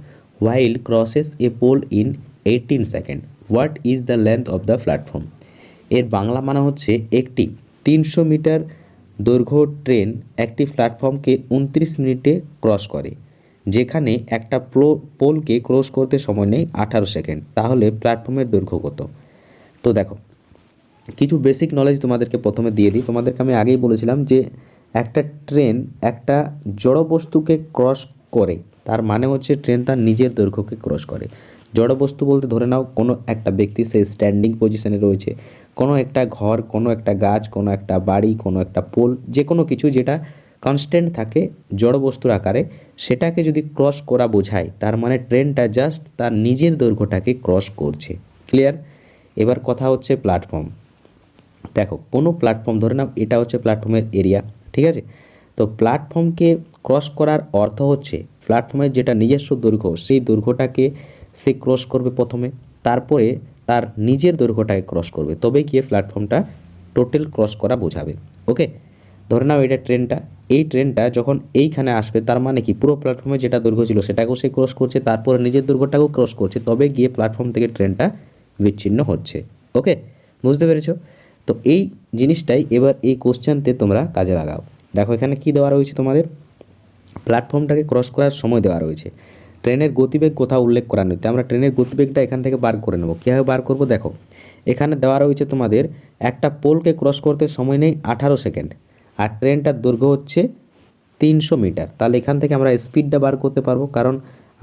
while crosses a pole in 18 second, what is the length of the platform. এর বাংলা মানে হচ্ছে, একটি 300 মিটার দৈর্ঘ্য ট্রেন একটি প্ল্যাটফর্মকে 29 মিনিটে ক্রস করে, যেখানে একটা পোলকে ক্রস করতে সময় নেই 18 সেকেন্ড, তাহলে প্ল্যাটফর্মের দৈর্ঘ্য কত? তো দেখো, কিছু বেসিক নলেজ তোমাদেরকে প্রথমে দিয়ে দিই। তোমাদেরকে আমি আগেই বলেছিলাম যে একটা ট্রেন একটা জড় বস্তুকে ক্রস করে, তার মানে হচ্ছে ট্রেন তার নিজের দৈর্ঘ্যকে ক্রস করে। জড় বস্তু বলতে ধরে নাও কোনো একটা ব্যক্তি সে স্ট্যান্ডিং পজিশনে রয়েছে, কোনো একটা ঘর, কোনো একটা গাছ, কোনো একটা বাড়ি, কোনো একটা পোল, যে কোনো কিছু যেটা কনস্ট্যান্ট থাকে জড় বস্তুর আকারে, সেটাকে যদি ক্রস করা বোঝায়, তার মানে ট্রেনটা জাস্ট তার নিজের দৈর্ঘ্যটাকে ক্রস করছে। ক্লিয়ার? এবার কথা হচ্ছে প্ল্যাটফর্ম। দেখো, কোনো প্ল্যাটফর্ম ধরে নাও এটা হচ্ছে প্ল্যাটফর্মের এরিয়া। ঠিক আছে, তো প্ল্যাটফর্মকে ক্রস করার অর্থ হচ্ছে প্ল্যাটফর্মের যেটা নিজস্ব দৈর্ঘ্য সেই দৈর্ঘ্যটাকে সে ক্রস করবে প্রথমে, তারপরে তার নিজের দৈর্ঘ্যটাকে ক্রস করবে, তবে গিয়ে প্ল্যাটফর্মটা টোটাল ক্রস করা বোঝাবে। ওকে, ধরে নাও এটা ট্রেনটা, এই ট্রেনটা যখন এইখানে আসবে তার মানে কি পুরো প্ল্যাটফর্মে যেটা দৈর্ঘ্য ছিল সেটাকেও সে ক্রস করছে, তারপরে নিজের দৈর্ঘ্যটাকেও ক্রস করছে, তবে গিয়ে প্ল্যাটফর্ম থেকে ট্রেনটা বিচ্ছিন্ন হচ্ছে। ওকে, বুঝতে পেরেছো? তো এই জিনিসটাই এবার এই কোশ্চেনতে তোমরা কাজে লাগাও। দেখো এখানে কি দেওয়া রয়েছে, তোমাদের প্ল্যাটফর্মটাকে ক্রস করার সময় দেওয়া রয়েছে, ট্রেনের গতিবেগ কোথাও উল্লেখ করা নেই। আমরা ট্রেনের গতিবেগটা এখান থেকে বার করে নেব। কীভাবে বার করব? দেখো, এখানে দেওয়া রয়েছে তোমাদের একটা পোলকে ক্রস করতে সময় নেই 18 সেকেন্ড, আর ট্রেনটার দৈর্ঘ্য হচ্ছে 300 মিটার। তাহলে এখান থেকে আমরা স্পিডটা বার করতে পারবো, কারণ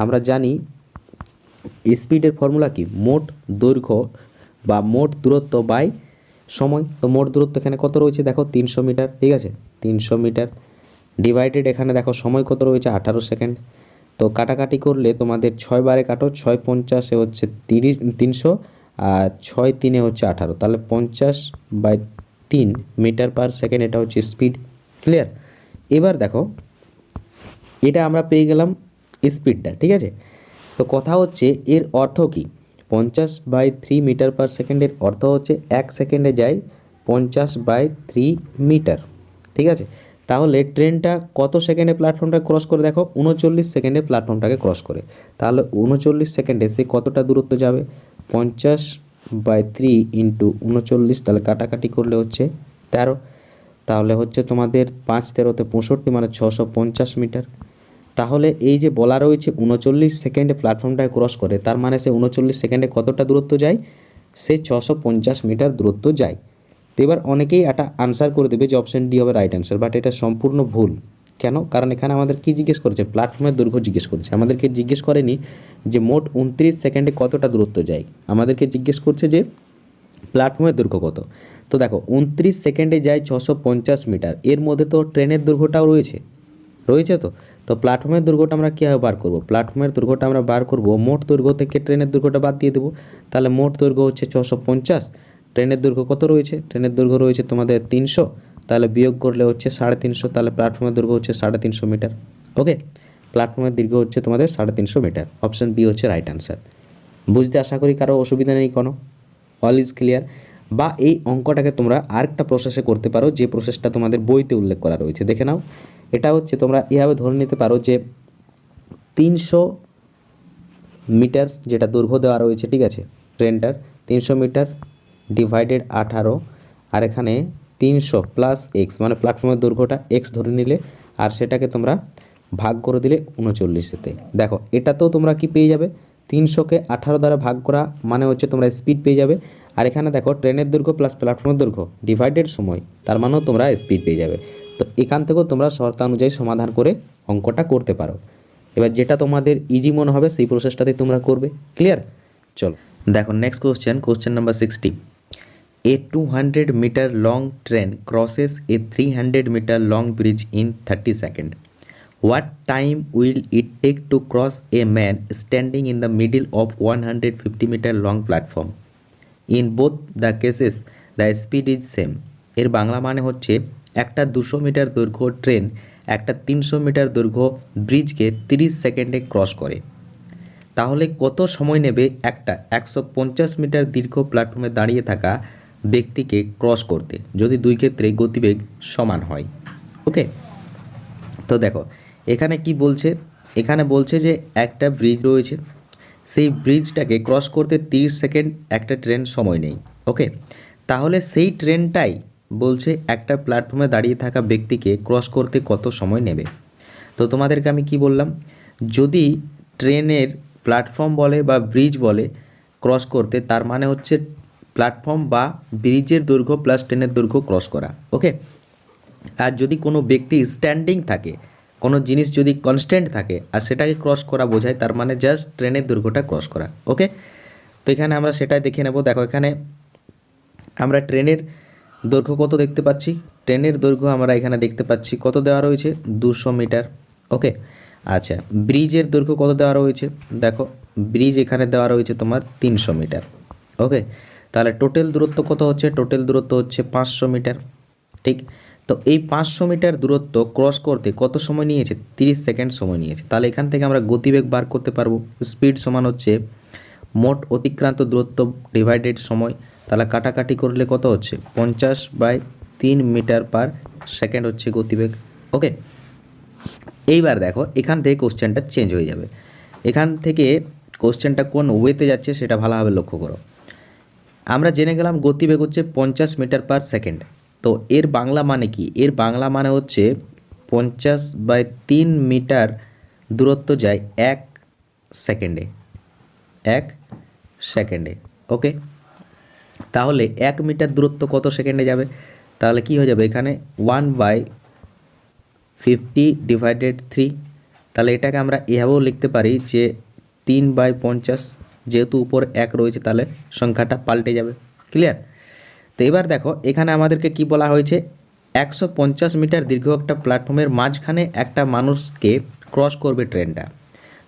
আমরা জানি স্পিডের ফর্মুলা কি, মোট দৈর্ঘ্য বা মোট দূরত্ব বাই সময়। তো মোট দূরত্ব এখানে কত রয়েছে দেখো, 300 মিটার। ঠিক আছে, 300 মিটার ডিভাইডেড এখানে দেখো সময় কত রয়েছে, 18 সেকেন্ড। তো কাটাকাটি করলে তোমাদের 6 বারে কাটো, 6 50 হচ্ছে 300, আর 6 3 হচ্ছে 18, তাহলে 50/3 মিটার পার সেকেন্ড, এটা হচ্ছে স্পিড। ক্লিয়ার? এবার দেখো, এটা আমরা পেয়ে গেলাম স্পিডটা। ঠিক আছে, তো কথা হচ্ছে এর অর্থ কি, 50/3 মিটার পার সেকেন্ডের অর্থ হচ্ছে 1 সেকেন্ডে যায় 50/3 মিটার। ঠিক আছে, তাহলে ট্রেনটা কত সেকেন্ডে প্ল্যাটফর্মটা ক্রস করে, দেখো 39 সেকেন্ডে প্ল্যাটফর্মটাকে ক্রস করে। তাহলে 39 সেকেন্ডে সে কতটা দূরত্ব যাবে, 50/3 ইন্টু 39, তাহলে কাটাকাটি করলে হচ্ছে 13, তাহলে হচ্ছে তোমাদের 5 13 65, মানে 650 মিটার। তাহলে এই যে বলা রয়েছে 39 সেকেন্ডে প্ল্যাটফর্মটাকে ক্রস করে, তার মানে সে 39 সেকেন্ডে কতটা দূরত্ব যায়, সে 650 মিটার দূরত্ব যায়। তো এবার অনেকেই এটা আনসার করে দেবে যে অপশান ডি হবে রাইট আনসার, বাট এটা সম্পূর্ণ ভুল। কেন? কারণ এখানে আমাদের কি জিজ্ঞেস করেছে, প্ল্যাটফর্মের দৈর্ঘ্য জিজ্ঞেস করেছে, আমাদেরকে জিজ্ঞেস করেনি যে মোট 29 সেকেন্ডে কতটা দূরত্ব যায়, আমাদেরকে জিজ্ঞেস করছে যে প্ল্যাটফর্মের দৈর্ঘ্য কত। তো দেখো 29 সেকেন্ডে যায় 650 মিটার, এর মধ্যে তো ট্রেনের দৈর্ঘ্যটাও রয়েছে তো তো প্ল্যাটফর্মের দৈর্ঘ্যটা আমরা কীভাবে বার করব, প্ল্যাটফর্মের দৈর্ঘ্যটা আমরা বার করব মোট দৈর্ঘ্য থেকে ট্রেনের দৈর্ঘ্যটা বাদ দিয়ে দেবো। তাহলে মোট দৈর্ঘ্য হচ্ছে 650, ট্রেনের দৈর্ঘ্য কত রয়েছে, ট্রেনের দৈর্ঘ্য রয়েছে তোমাদের 300, তাহলে বিয়োগ করলে হচ্ছে 350, তাহলে প্ল্যাটফর্মের দৈর্ঘ্য হচ্ছে 350 মিটার। ওকে, প্ল্যাটফর্মের দৈর্ঘ্য হচ্ছে তোমাদের 350 মিটার। অপশান বি হচ্ছে রাইট আনসার। বুঝতে আশা করি কারো অসুবিধা নেই কোনো, অল ইজ ক্লিয়ার। বা এই অঙ্কটাকে তোমরা আরেকটা প্রসেসে করতে পারো, যে প্রসেসটা তোমাদের বইতে উল্লেখ করা রয়েছে, দেখে নাও। এটা হচ্ছে তোমরা এভাবে ধরে নিতে পারো যে 300 মিটার যেটা দৈর্ঘ্য দেওয়া রয়েছে, ঠিক আছে, ট্রেনটার 300 মিটার ডিভাইডেড 18, আর এখানে 300 প্লাস এক্স, মানে প্ল্যাটফর্মের দৈর্ঘ্যটা এক্স ধরে নিলে, আর সেটাকে তোমরা ভাগ করে দিলে 39-তে। দেখো এটাতেও তোমরা কি পেয়ে যাবে, 300কে 18 দ্বারা ভাগ করা মানে হচ্ছে তোমরা স্পিড পেয়ে যাবে। আর এখানে দেখো ট্রেনের দৈর্ঘ্য প্লাস প্ল্যাটফর্মের দৈর্ঘ্য ডিভাইডেড সময়, তার মানেও তোমরা স্পিড পেয়ে যাবে। তো এখান থেকেও তোমরা শর্তানুযায়ী সমাধান করে অঙ্কটা করতে পারো। এবার যেটা তোমাদের ইজি মনে হবে সেই প্রসেসটাতে তোমরা করবে। ক্লিয়ার? চলো দেখো next question number 60। A 200 meter long train crosses a 300 meter long bridge in 30 seconds. What time will it take to cross a man standing in the middle of 150 meter long platform? In both the cases, the speed is same. এর বাংলা মানে হচ্ছে একটা 200 metre দৈর্ঘ্য train একটা 300 metre দৈর্ঘ্য ব্রিজকে 30 সেকেন্ডে cross করে, তাহলে কত সময় নেবে একটা 150 মিটার দীর্ঘ প্ল্যাটফর্মে দাঁড়িয়ে থাকা ব্যক্তিকে ক্রস করতে, যদি দুই ক্ষেত্রে গতিবেগ সমান হয়। ওকে, তো দেখো এখানে কি বলছে, এখানে বলছে যে একটা ব্রিজ রয়েছে, সেই ব্রিজটাকে ক্রস করতে 30 সেকেন্ড একটা ট্রেন সময় নেই। ওকে, তাহলে সেই ট্রেনটাই বলছে একটা প্ল্যাটফর্মে দাঁড়িয়ে থাকা ব্যক্তিকে ক্রস করতে কত সময় নেবে। তো তোমাদেরকে আমি কি বললাম, যদি ট্রেনের প্ল্যাটফর্ম বলে বা ব্রিজ বলে ক্রস করতে, তার মানে হচ্ছে প্ল্যাটফর্ম বা ব্রিজের দৈর্ঘ্য প্লাস ট্রেনের দৈর্ঘ্য ক্রস করা। ওকে, আর যদি কোনো ব্যক্তি স্ট্যান্ডিং থাকে, কোনো জিনিস যদি কনস্ট্যান্ট থাকে আর সেটাকে ক্রস করা বোঝায়, তার মানে জাস্ট ট্রেনের দৈর্ঘ্যটা ক্রস করা। ওকে, তো এখানে আমরা সেটাই দেখে নেব। দেখো এখানে আমরা ট্রেনের দৈর্ঘ্য কত দেখতে পাচ্ছি, ট্রেনের দৈর্ঘ্য আমরা এখানে দেখতে পাচ্ছি কত দেওয়া রয়েছে, 200 মিটার। ওকে, আচ্ছা ব্রিজের দৈর্ঘ্য কত দেওয়া রয়েছে, দেখো ব্রিজ এখানে দেওয়া রয়েছে তোমার 300 মিটার। ওকে, তাহলে টোটাল দূরত্ব কত হচ্ছে, টোটাল দূরত্ব হচ্ছে 500 মিটার। ঠিক, তো এই 500 মিটার দূরত্ব ক্রস করতে কত সময় নিয়েছে, 30 সেকেন্ড সময় নিয়েছে। তাহলে এখান থেকে আমরা গতিবেগ বার করতে পারবো। স্পিড সমান হচ্ছে মোট অতিক্রান্ত দূরত্ব ডিভাইডেড সময়, তাহলে কাটাকাটি করলে কত হচ্ছে, 50/3 মিটার পার সেকেন্ড হচ্ছে গতিবেগ। ওকে, এইবার দেখো এখান থেকে কোশ্চেনটা চেঞ্জ হয়ে যাবে। এখান থেকে কোশ্চেনটা কোন ওয়েতে যাচ্ছে সেটা ভালোভাবে লক্ষ্য করো। আমরা জেনে গেলাম গতিবেগ হচ্ছে 50 মিটার পার সেকেন্ড। তো এর বাংলা মানে কি, এর বাংলা মানে হচ্ছে 50/3 মিটার দূরত্ব যায় 1 সেকেন্ডে, 1 সেকেন্ডে। ওকে, তাহলে 1 মিটার দূরত্ব কত সেকেন্ডে যাবে, তাহলে কি হয়ে যাবে এখানে 1/50 ডিভাইডেড 3। তাহলে এটাকে আমরা এভাবেও লিখতে পারি যে 3/50, যেহেতু উপর 1 রয়েছে তাহলে সংখ্যাটা পাল্টে যাবে। ক্লিয়ার? তো এবার দেখো এখানে আমাদেরকে কি বলা হয়েছে, 150 মিটার দীর্ঘ একটা প্ল্যাটফর্মের মাঝখানে একটা মানুষকে ক্রস করবে ট্রেনটা।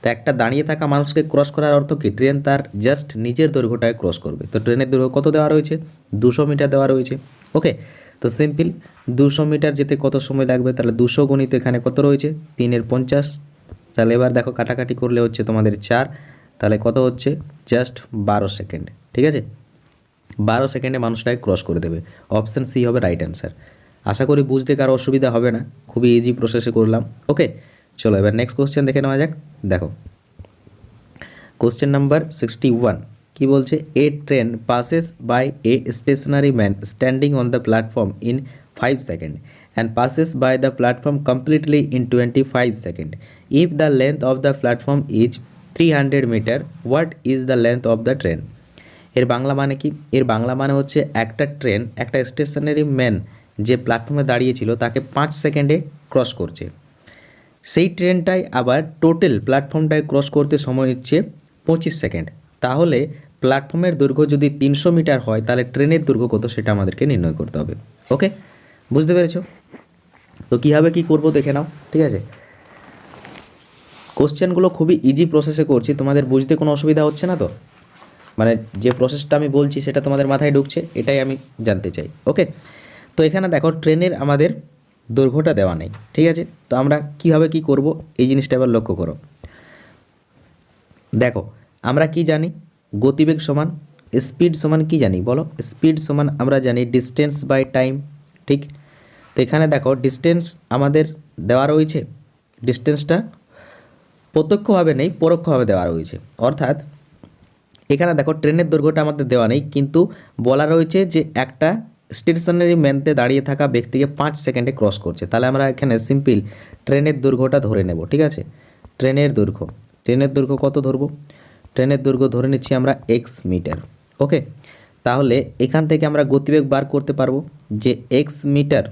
তো একটা দাঁড়িয়ে থাকা মানুষকে ক্রস করার অর্থ কি, ট্রেন তার জাস্ট নিজের দৈর্ঘ্যটাকে ক্রস করবে। তো ট্রেনের দৈর্ঘ্য কত দেওয়া রয়েছে, 200 মিটার দেওয়া রয়েছে। ওকে, তো সিম্পল 200 মিটার যেতে কত সময় লাগবে, তাহলে 200 গুণিত এখানে কত রয়েছে, 3/50। তাহলে এবার দেখো কাটাকাটি করলে হচ্ছে তোমাদের 4, তাহলে কত হচ্ছে, জাস্ট 12 সেকেন্ড। ঠিক আছে, 12 সেকেন্ডে মানুষটাকে ক্রস করে দেবে। অপশান সি হবে রাইট অ্যান্সার। আশা করি বুঝতে কারো অসুবিধা হবে না, খুবই ইজি প্রসেসে করলাম। ওকে, চলো এবার নেক্সট কোশ্চেন দেখে নেওয়া যাক। দেখো কোশ্চেন নাম্বার 61 কি বলছে, a train passes by a stationary man standing on the platform in 5 second and passes by the platform completely in 25 second. If the length of the platform is 300 metre, what is the length of the train. এর বাংলা মানে কি, এর বাংলা মানে হচ্ছে একটা train একটা stationery man যে প্ল্যাটফর্মে দাঁড়িয়েছিল তাকে 5 সেকেন্ডে ক্রস করছে, সেই ট্রেনটাই আবার টোটাল প্ল্যাটফর্মটায় ক্রস করতে সময় নিচ্ছে 25 সেকেন্ড। তাহলে প্ল্যাটফর্মের দৈর্ঘ্য যদি 300 মিটার হয় তাহলে ট্রেনের দৈর্ঘ্য কত সেটা আমাদেরকে নির্ণয় করতে হবে। ওকে, বুঝতে পেরেছো? তো কীভাবে কী করবো দেখে নাও। ঠিক আছে, কোশ্চেনগুলো খুবই ইজি প্রসেসে করছি, তোমাদের বুঝতে কোনো অসুবিধা হচ্ছে না তো, মানে যে প্রসেসটা আমি বলছি সেটা তোমাদের মাথায় ঢুকছে, এটাই আমি জানতে চাই। ওকে, তো এখানে দেখো ট্রেনের আমাদের দৈর্ঘ্যটা দেওয়া নেই। ঠিক আছে, তো আমরা কিভাবে কি করব এই জিনিসটা এবার লক্ষ্য করো। দেখো আমরা কি জানি, গতিবেগ সমান স্পিড সমান কি জানি বলো? স্পিড সমান আমরা জানি ডিস্টেন্স বাই টাইম, ঠিক? তো এখানে দেখো ডিস্টেন্স আমাদের দেওয়া রয়েছে, ডিস্টেন্সটা প্রত্যক্ষভাবে নেই, পরোক্ষভাবে দেওয়া রয়েছে। অর্থাৎ এখানে দেখো ট্রেনের দৈর্ঘ্যটা আমাদের দেওয়া নেই, কিন্তু বলা রয়েছে যে একটা স্টেশনারি ম্যানতে দাঁড়িয়ে থাকা ব্যক্তিকে 5 সেকেন্ডে ক্রস করছে। তাহলে আমরা এখানে সিম্পল ট্রেনের দৈর্ঘ্যটা ধরে নেব, ঠিক আছে? ট্রেনের দৈর্ঘ্য কত ধরবো? ট্রেনের দৈর্ঘ্য ধরে নিচ্ছি আমরা এক্স মিটার। ওকে, তাহলে এখান থেকে আমরা গতিবেগ বার করতে পারবো যে এক্স মিটার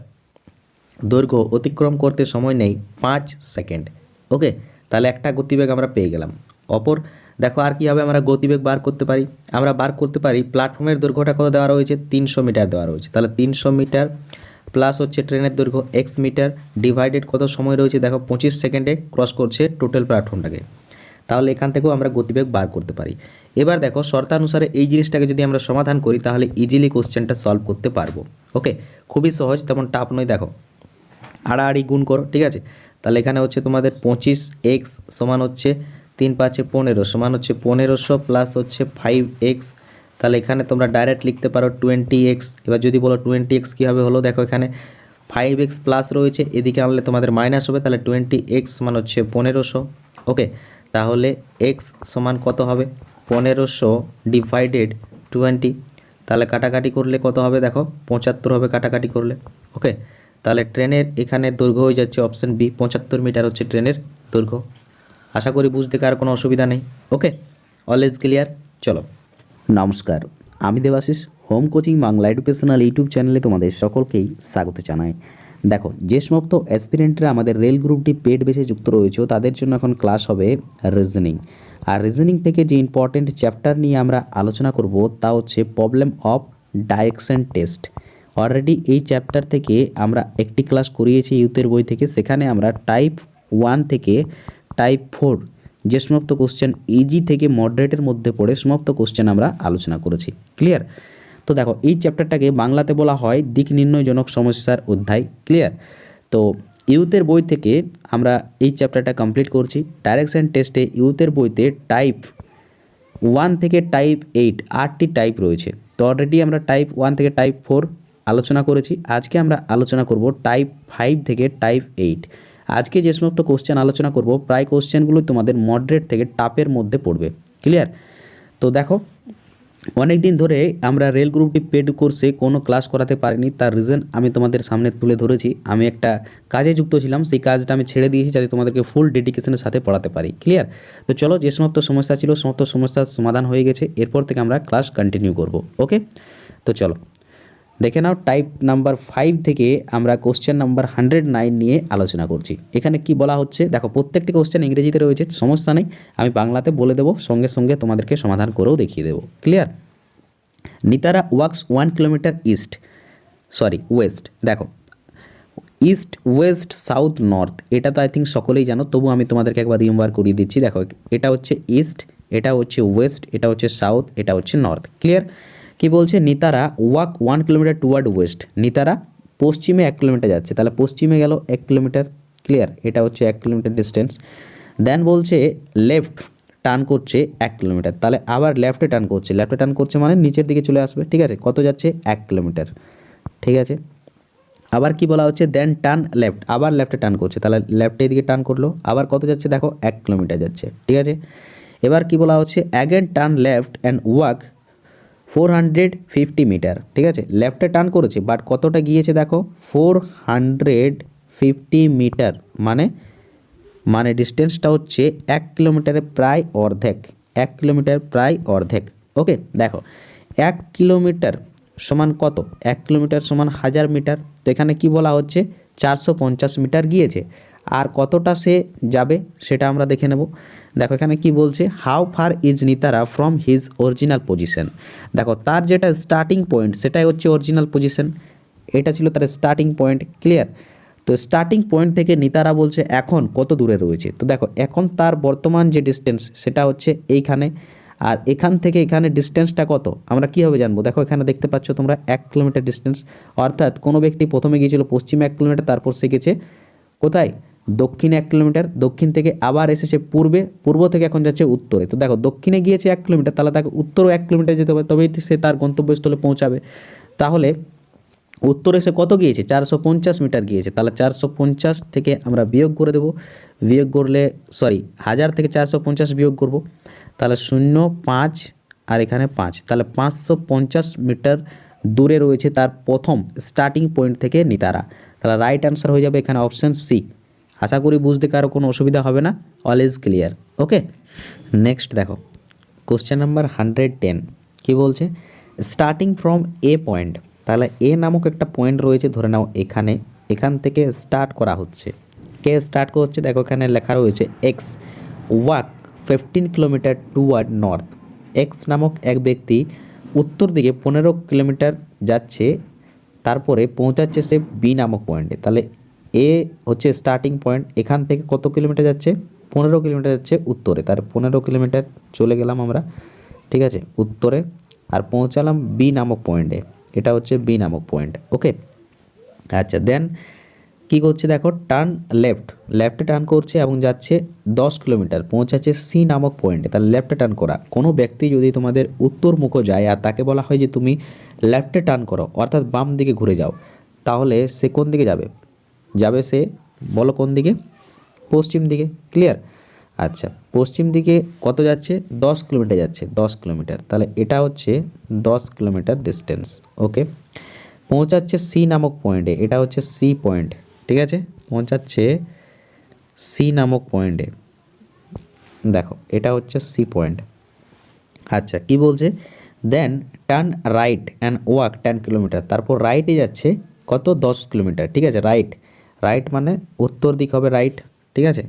দৈর্ঘ্য অতিক্রম করতে সময় নেই 5 সেকেন্ড। ওকে, তাহলে একটা গতিবেগ আমরা পেয়ে গেলাম। অপর দেখো আর কীভাবে আমরা গতিবেগ বার করতে পারি? আমরা বার করতে পারি প্ল্যাটফর্মের দৈর্ঘ্যটা কত দেওয়া রয়েছে? 300 মিটার দেওয়া রয়েছে। তাহলে 300 মিটার প্লাস হচ্ছে ট্রেনের দৈর্ঘ্য এক্স মিটার ডিভাইডেড কত সময় রয়েছে? দেখো 25 সেকেন্ডে ক্রস করছে টোটাল প্ল্যাটফর্মটাকে। তাহলে এখান থেকেও আমরা গতিবেগ বার করতে পারি। এবার দেখো শর্তানুসারে এই জিনিসটাকে যদি আমরা সমাধান করি তাহলে ইজিলি কোশ্চেনটা সলভ করতে পারবো। ওকে, খুবই সহজ, তেমন টাফ নয়। দেখো আড়াআড়ি গুণ করো, ঠিক আছে? তাহলে এখানে হচ্ছে তোমাদের 25x সমান হচ্ছে 3 5 15 সমান হচ্ছে 1500 প্লাস হচ্ছে 5x। তাহলে এখানে তোমরা ডাইরেক্ট লিখতে পারো 20x। এবার যদি বলো 20x কীভাবে হলো, দেখো এখানে 5x প্লাস রয়েছে, এদিকে আনলে তোমাদের মাইনাস হবে, তাহলে 20x সমান হচ্ছে 1500। ওকে, তাহলে x সমান কত হবে? 1500 ডিভাইডেড 20। তাহলে কাটাকাটি করলে কত হবে? দেখো 75 হবে কাটাকাটি করলে। ওকে, তাহলে ট্রেনের এখানে দৈর্ঘ্য হয়ে যাচ্ছে অপশান বি, 75 মিটার হচ্ছে ট্রেনের দৈর্ঘ্য। আশা করি বুঝতে কার কোনো অসুবিধা নেই। ওকে, অল ইজ ক্লিয়ার। চলো, নমস্কার, আমি Debashis, home coaching Bangla educational YouTube চ্যানেলে তোমাদের সকলকেই স্বাগত জানাই। দেখো যে সমস্ত অ্যাসপিরেন্টরা আমাদের রেল গ্রুপটি পেড বেসে যুক্ত রয়েছে তাদের জন্য এখন ক্লাস হবে রিজনিং। আর রিজনিং থেকে যে ইম্পর্টেন্ট চ্যাপ্টার নিয়ে আমরা আলোচনা করব তা হচ্ছে problem of direction test. Already এই চ্যাপ্টার থেকে আমরা একটি ক্লাস করিয়েছি ইউথের বই থেকে, সেখানে আমরা টাইপ 1 থেকে টাইপ 4 যে সমস্ত কোশ্চেন ইজি থেকে মডারেটের মধ্যে পড়ে সমস্ত কোশ্চেন আমরা আলোচনা করেছি। ক্লিয়ার? তো দেখো এই চ্যাপ্টারটাকে বাংলাতে বলা হয় দিক নির্ণয়জনক সমস্যার অধ্যায়। ক্লিয়ার? তো ইউথের বই থেকে আমরা এই চ্যাপ্টারটা কমপ্লিট করছি। ডাইরেকশন টেস্টে ইউথের বইতে টাইপ 1 থেকে টাইপ 8 8টি টাইপ রয়েছে। তো অলরেডি আমরা টাইপ 1 থেকে টাইপ 4 আলোচনা করেছি। আজকে আমরা আলোচনা করব টাইপ 5 থেকে টাইপ 8। আজকে যে সমস্ত কোশ্চেন আলোচনা করব প্রায় কোশ্চেনগুলো তোমাদের মডারেট থেকে টাফের মধ্যে পড়বে। ক্লিয়ার? তো দেখো অনেক দিন ধরে আমরা রেল গ্রুপটি পেড কোর্সে কোনো ক্লাস করাতে পারিনি, তার রিজন আমি তোমাদের সামনে তুলে ধরেছি। আমি একটা কাজে যুক্ত ছিলাম, সেই কাজটা আমি ছেড়ে দিয়েছি যাতে তোমাদেরকে ফুল ডেডিকেশনের সাথে পড়াতে পারি। ক্লিয়ার? তো চলো, যে সমস্ত সমস্যা ছিল সমস্ত সমস্যার সমাধান হয়ে গেছে, এরপর থেকে আমরা ক্লাস কন্টিনিউ করব। ওকে, তো চলো দেখে নাও। টাইপ নাম্বার 5 থেকে আমরা কোশ্চেন নাম্বার 109 নিয়ে আলোচনা করছি। এখানে কি বলা হচ্ছে দেখো, প্রত্যেকটি কোশ্চেন ইংরেজিতে রয়েছে, সমস্যা নেই, আমি বাংলাতে বলে দেবো, সঙ্গে সঙ্গে তোমাদেরকে সমাধান করেও দেখিয়ে দেবো। Clear? Nitara walks 1 kilometre west. দেখো ইস্ট ওয়েস্ট সাউথ নর্থ, এটা তো আই থিঙ্ক সকলেই জানো, তবু আমি তোমাদেরকে একবার রিমেম্বার করিয়ে দিচ্ছি। দেখো এটা হচ্ছে ইস্ট, এটা হচ্ছে ওয়েস্ট, এটা হচ্ছে সাউথ, এটা হচ্ছে নর্থ। ক্লিয়ার? কি বলছে? নিতারা ওয়াক 1 কিলোমিটার টুয়ার্ড ওয়েস্ট। নিতারা পশ্চিমে 1 কিলোমিটার যাচ্ছে, তাহলে পশ্চিমে গেল 1 কিলোমিটার। ক্লিয়ার? এটা হচ্ছে 1 কিলোমিটার ডিস্টেন্স। দেন বলছে লেফট টার্ন করছে 1 কিলোমিটার, তাহলে আবার লেফটে টার্ন করছে মানে নিচের দিকে চলে আসবে। ঠিক আছে? কত যাচ্ছে? 1 কিলোমিটার। ঠিক আছে? আবার কি বলা হচ্ছে? দেন টার্ন লেফট, আবার লেফটে টার্ন করছে, তাহলে লেফটের দিকে টার্ন করলো, আবার কত যাচ্ছে? দেখো 1 কিলোমিটার যাচ্ছে। ঠিক আছে? এবার কি বলা হচ্ছে? Again turn left and walk 450 metre. ঠিক আছে? লেফটে টার্ন করেছে, বাট কতটা গিয়েছে দেখো 450 মিটার, মানে ডিস্টেন্সটা হচ্ছে 1 কিলোমিটারের প্রায় অর্ধেক। 1 কিলোমিটার প্রায় অর্ধেক। ওকে, দেখো 1 কিলোমিটার সমান কত? 1 কিলোমিটার সমান 1000 মিটার। তো এখানে কি বলা হচ্ছে? 450 মিটার গিয়েছে। আর কতটা সে যাবে সেটা আমরা দেখে নেব। দেখো এখানে কি বলছে? How far is Nitara from his original position. দেখো তার যেটা স্টার্টিং পয়েন্ট সেটাই হচ্ছে অরিজিনাল পজিশন, এটা ছিল তার স্টার্টিং পয়েন্ট। ক্লিয়ার? তো স্টার্টিং পয়েন্ট থেকে নিতারা বলছে এখন কত দূরে রয়েছে। তো দেখো এখন তার বর্তমান যে ডিস্টেন্স সেটা হচ্ছে এইখানে, আর এখান থেকে এখানে ডিস্টেন্সটা কত আমরা কীভাবে জানবো? দেখো এখানে দেখতে পাচ্ছ তোমরা 1 কিলোমিটার ডিস্টেন্স, অর্থাৎ কোনো ব্যক্তি প্রথমে গিয়েছিল পশ্চিমে 1 কিলোমিটার, তারপর সে গেছে কোথায়? দক্ষিণে 1 কিলোমিটার, দক্ষিণ থেকে আবার এসেছে পূর্বে, পূর্ব থেকে এখন যাচ্ছে উত্তরে। তো দেখো দক্ষিণে গিয়েছে 1 কিলোমিটার, তাহলে তাকে উত্তরও 1 কিলোমিটার যেতে হবে, তবেই সে তার গন্তব্যস্থলে পৌঁছাবে। তাহলে উত্তরে সে কত গিয়েছে? 450 মিটার গিয়েছে। তাহলে 450 থেকে আমরা বিয়োগ করে দেবো, বিয়োগ করলে 1000 থেকে 450 বিয়োগ করব, তাহলে 0, 5 আর এখানে 5, তাহলে 550 মিটার দূরে রয়েছে তার প্রথম স্টার্টিং পয়েন্ট থেকে নিতারা। তাহলে রাইট অ্যান্সার হয়ে যাবে এখানে অপশান সি। আশা করি বুঝতে কারো কোনো অসুবিধা হবে না, all is clear. Okay, next দেখো কোশ্চেন নাম্বার 110 কি বলছে? স্টার্টিং ফ্রম এ পয়েন্ট, তাহলে এ নামক একটা পয়েন্ট রয়েছে ধরে নাও এখানে, এখান থেকে স্টার্ট করা হচ্ছে। কে স্টার্ট করছে? দেখো এখানে লেখা রয়েছে x walk 15 kilometre toward north. X নামক এক ব্যক্তি উত্তর দিকে 15 কিলোমিটার যাচ্ছে, তারপরে পৌঁছাচ্ছে সে বি নামক পয়েন্টে। তাহলে এ হচ্ছে স্টার্টিং পয়েন্ট, এখান থেকে কত কিলোমিটার যাচ্ছে? 15 কিলোমিটার যাচ্ছে উত্তরে। তার 15 কিলোমিটার চলে গেলাম আমরা, ঠিক আছে, উত্তরে, আর পৌঁছালাম বি নামক পয়েন্টে। এটা হচ্ছে বি নামক পয়েন্ট। ওকে, আচ্ছা, দেন কী করছে দেখো, টার্ন লেফটে টার্ন করছে এবং যাচ্ছে 10 কিলোমিটার, পৌঁছাচ্ছে সি নামক পয়েন্টে। তাহলে লেফটে টার্ন করা, কোনো ব্যক্তি যদি তোমাদের উত্তরমুখ যায় আর তাকে বলা হয় যে তুমি লেফটে টার্ন করো, অর্থাৎ বাম দিকে ঘুরে যাও, তাহলে সে কোন দিকে যাবে? যাবে সে, বলো কোন দিকে? পশ্চিম দিকে। ক্লিয়ার? আচ্ছা, পশ্চিম দিকে কত যাচ্ছে? 10 কিলোমিটার যাচ্ছে, 10 কিলোমিটার। তাহলে এটা হচ্ছে 10 কিলোমিটার ডিস্টেন্স। ওকে, পৌঁছাচ্ছে সি নামক পয়েন্টে, এটা হচ্ছে সি পয়েন্ট, ঠিক আছে, পৌঁছাচ্ছে সি নামক পয়েন্টে। দেখো এটা হচ্ছে সি পয়েন্ট। আচ্ছা, কি বলছে? Then turn right and walk 10 kilometre, তারপর রাইটে যাচ্ছে কত? 10 কিলোমিটার, ঠিক আছে। রাইট মানে উত্তর দিক হবে রাইট, ঠিক আছে,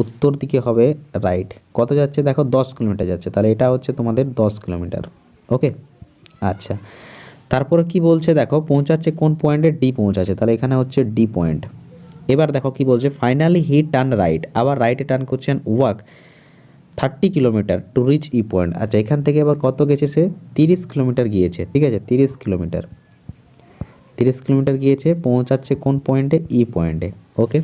উত্তর দিকে হবে রাইট। কত যাচ্ছে দেখো? 10 কিলোমিটার যাচ্ছে, তাহলে এটা হচ্ছে তোমাদের 10 কিলোমিটার। ওকে, আচ্ছা, তারপরে কি বলছে দেখো, পৌঁছাচ্ছে কোন পয়েন্টে? ডি পৌঁছাচ্ছে, তাহলে এখানে হচ্ছে ডি পয়েন্ট। এবার দেখো কি বলছে, ফাইনালি হি টার্ন রাইট, আবার রাইটে টার্ন করছেন, walk 30 kilometre to reach E point. আচ্ছা, এখান থেকে এবার কত গেছে সে? 30 কিলোমিটার গিয়েছে, ঠিক আছে, 30 কিলোমিটার গিয়েছে, পৌঁছাচ্ছে কোন পয়েন্টে? ই পয়েন্টে। ওকে,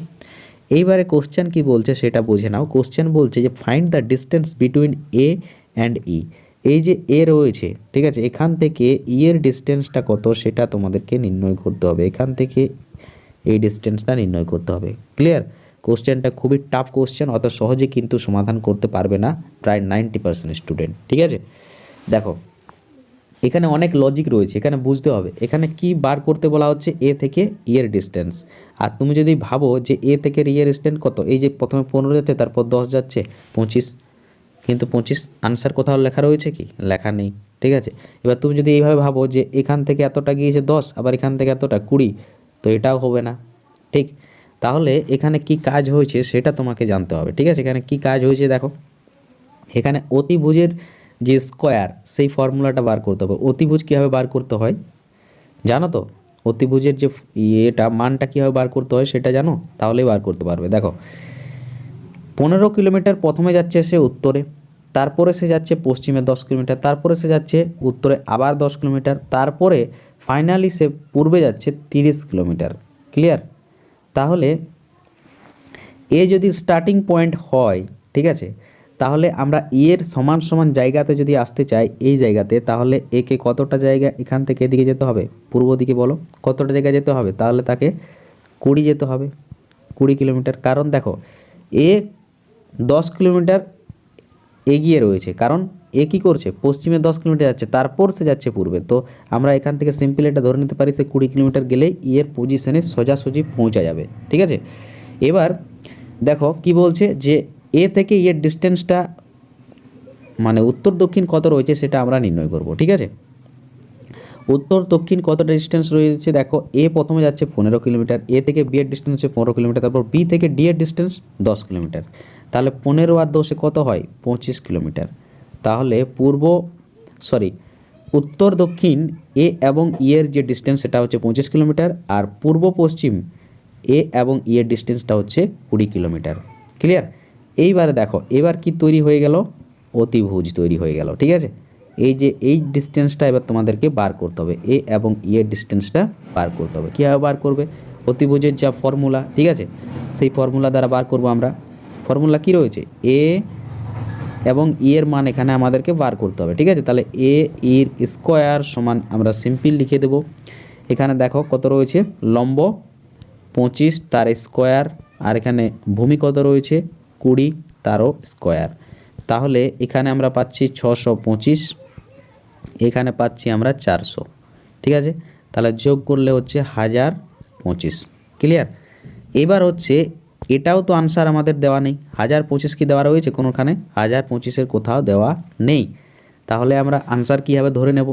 এইবারে কোশ্চেন কি বলছে সেটা বুঝে নাও। কোশ্চেন বলছে যে find the distance between A and E. এই যে এ রয়েছে, ঠিক আছে, এখান থেকে ই এর ডিস্টেন্সটা কত সেটা তোমাদেরকে নির্ণয় করতে হবে। এখান থেকে এই ডিস্টেন্সটা নির্ণয় করতে হবে। ক্লিয়ার? কোশ্চেনটা খুবই টাফ কোশ্চেন, অত সহজে কিন্তু সমাধান করতে পারবে না প্রায় 90% স্টুডেন্ট, ঠিক আছে। দেখো এখানে অনেক লজিক রয়েছে, এখানে বুঝতে হবে এখানে কি বার করতে বলা হচ্ছে, এ থেকে ই এর ডিস্টেন্স। আর তুমি যদি ভাবো যে এ থেকে ই এর ডিস্টেন্স কত, এই যে প্রথমে 15 যাচ্ছে, তারপর 10 যাচ্ছে, 25, কিন্তু 25 আনসার কোথাও লেখা রয়েছে কি? লেখা নেই, ঠিক আছে। এবার তুমি যদি এইভাবে ভাবো যে এখান থেকে এতটা গিয়েছে 10, আবার এখান থেকে এতটা 20, তো এটাও হবে না, ঠিক। তাহলে এখানে কি কাজ হয়েছে সেটা তোমাকে জানতে হবে, ঠিক আছে। এখানে কি কাজ হয়েছে দেখো, এখানে অতিভুজের যে স্কোয়ার সেই ফর্মুলাটা বার করতে হবে। অতিভুজ কীভাবে বার করতে হয় জানো তো? অতিভুজের যে এটা মানটা কীভাবে বার করতে হয় সেটা জানো? তাহলেই বার করতে পারবে। দেখো 15 কিলোমিটার প্রথমে যাচ্ছে সে উত্তরে, তারপরে সে যাচ্ছে পশ্চিমে 10 কিলোমিটার, তারপরে সে যাচ্ছে উত্তরে আবার 10 কিলোমিটার, তারপরে ফাইনালি সে পূর্বে যাচ্ছে 30 কিলোমিটার। ক্লিয়ার? তাহলে এ যদি স্টার্টিং পয়েন্ট হয়, ঠিক আছে, তাহলে আমরা এর সমান সমান জায়গাতে যদি আসতে চাই এই জায়গাতে, তাহলে একে কতটা জায়গা এখান থেকে এদিকে যেতে হবে? পূর্ব দিকে বলো কতটা জায়গা যেতে হবে? তাহলে তাকে 20 যেতে হবে, 20 কিলোমিটার। কারণ দেখো এ 10 কিলোমিটার এগিয়ে রয়েছে, কারণ এ কী করছে? পশ্চিমে 10 কিলোমিটার যাচ্ছে, তারপর সে যাচ্ছে পূর্বে। তো আমরা এখান থেকে সিম্পল এটা ধরে নিতে পারি সে 20 কিলোমিটার গেলেই এর পজিশনে সোজাসুজি পৌঁছা যাবে, ঠিক আছে। এবার দেখো কি বলছে যে এ থেকে এর ডিস্টেন্সটা মানে উত্তর দক্ষিণ কত রয়েছে সেটা আমরা নির্ণয় করব, ঠিক আছে। উত্তর দক্ষিণ কতটা ডিস্টেন্স রয়েছে দেখো, এ প্রথমে যাচ্ছে 15 কিলোমিটার, এ থেকে বি এর ডিস্টেন্স হচ্ছে 15 কিলোমিটার, তারপর বি থেকে ডি এর ডিস্টেন্স 10 কিলোমিটার। তাহলে 15 আর 10 কত হয়? 25 কিলোমিটার। তাহলে উত্তর দক্ষিণ এ এবং ই এর যে ডিস্টেন্স সেটা হচ্ছে 25 কিলোমিটার, আর পূর্ব পশ্চিম এ এবং ই এর ডিস্টেন্সটা হচ্ছে 20 কিলোমিটার। ক্লিয়ার? এইবারে দেখো এবার কি তৈরি হয়ে গেল? অতিভুজ তৈরি হয়ে গেল, ঠিক আছে। এই যে এই ডিস্টেন্সটা এবার তোমাদেরকে বার করতে হবে, এ এবং ই এর ডিস্টেন্সটা বার করতে হবে। কীভাবে বার করবে? অতিভুজের যা ফর্মুলা, ঠিক আছে, সেই ফর্মুলা দ্বারা বার করব আমরা। ফর্মুলা কি রয়েছে, এ এবং ই এর মান এখানে আমাদেরকে বার করতে হবে, ঠিক আছে। তাহলে এ ইর স্কোয়ার সমান আমরা সিম্পল লিখে দেব। এখানে দেখো কত রয়েছে, লম্ব 25 তার স্কোয়ার, আর এখানে ভূমি কত রয়েছে 20 তারও স্কোয়ার। তাহলে এখানে আমরা পাচ্ছি 625, এখানে পাচ্ছি আমরা 400, ঠিক আছে। তাহলে যোগ করলে হচ্ছে 1025। ক্লিয়ার। এবার হচ্ছে এটাও তো আনসার আমাদের দেওয়া নেই, 1025 কি দেওয়া রয়েছে কোনোখানে, 1025-এর কোথাও দেওয়া নেই। তাহলে আমরা আনসার কীভাবে ধরে নেব,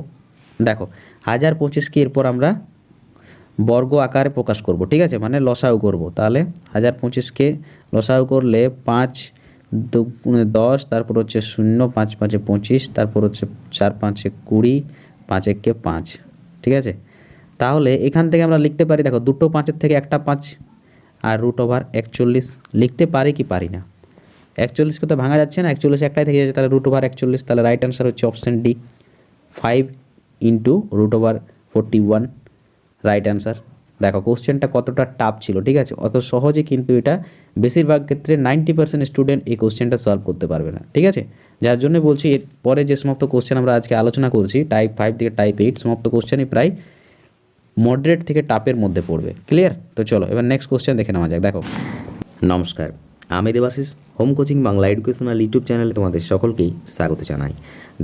দেখো 1025-কে এরপর আমরা বর্গ আকারে প্রকাশ করব, ঠিক আছে, মানে লসাগু করব। তাহলে 1025-কে লসাগু করলে 5 2 10, তারপর হচ্ছে 0, 5 5 25, তারপর হচ্ছে 4 5 20, 5 1 5, ঠিক আছে। তাহলে এখান থেকে আমরা লিখতে পারি, দেখো দুটো 5-এর থেকে একটা 5 আর √41 লিখতে পারি কি পারি না, 41কে তো ভাঙা যাচ্ছে না, 41 একটাই থেকে যাচ্ছে, তাহলে √41। তাহলে রাইট অ্যান্সার হচ্ছে অপশান ডি, 5 × √41 রাইট অ্যান্সার। দেখো কোশ্চেনটা কতটা টাফ ছিল, ঠিক আছে, অত সহজে কিন্তু এটা বেশিরভাগ ক্ষেত্রে 90% স্টুডেন্ট এই কোশ্চেনটা সলভ করতে পারবে না, ঠিক আছে। যার জন্য বলছি এর পরে যে সমস্ত কোশ্চেন আমরা আজকে আলোচনা করছি টাইপ 5 থেকে টাইপ 8 সমস্ত কোশ্চেনই প্রায় মডারেট থেকে টাপের মধ্যে পড়বে। ক্লিয়ার। তো চলো এবার নেক্সট কোশ্চেন দেখে নেওয়া যাক। দেখো, নমস্কার, আমি Debashis, home coaching Bangla educational YouTube চ্যানেলে তোমাদের সকলকেই স্বাগত জানাই।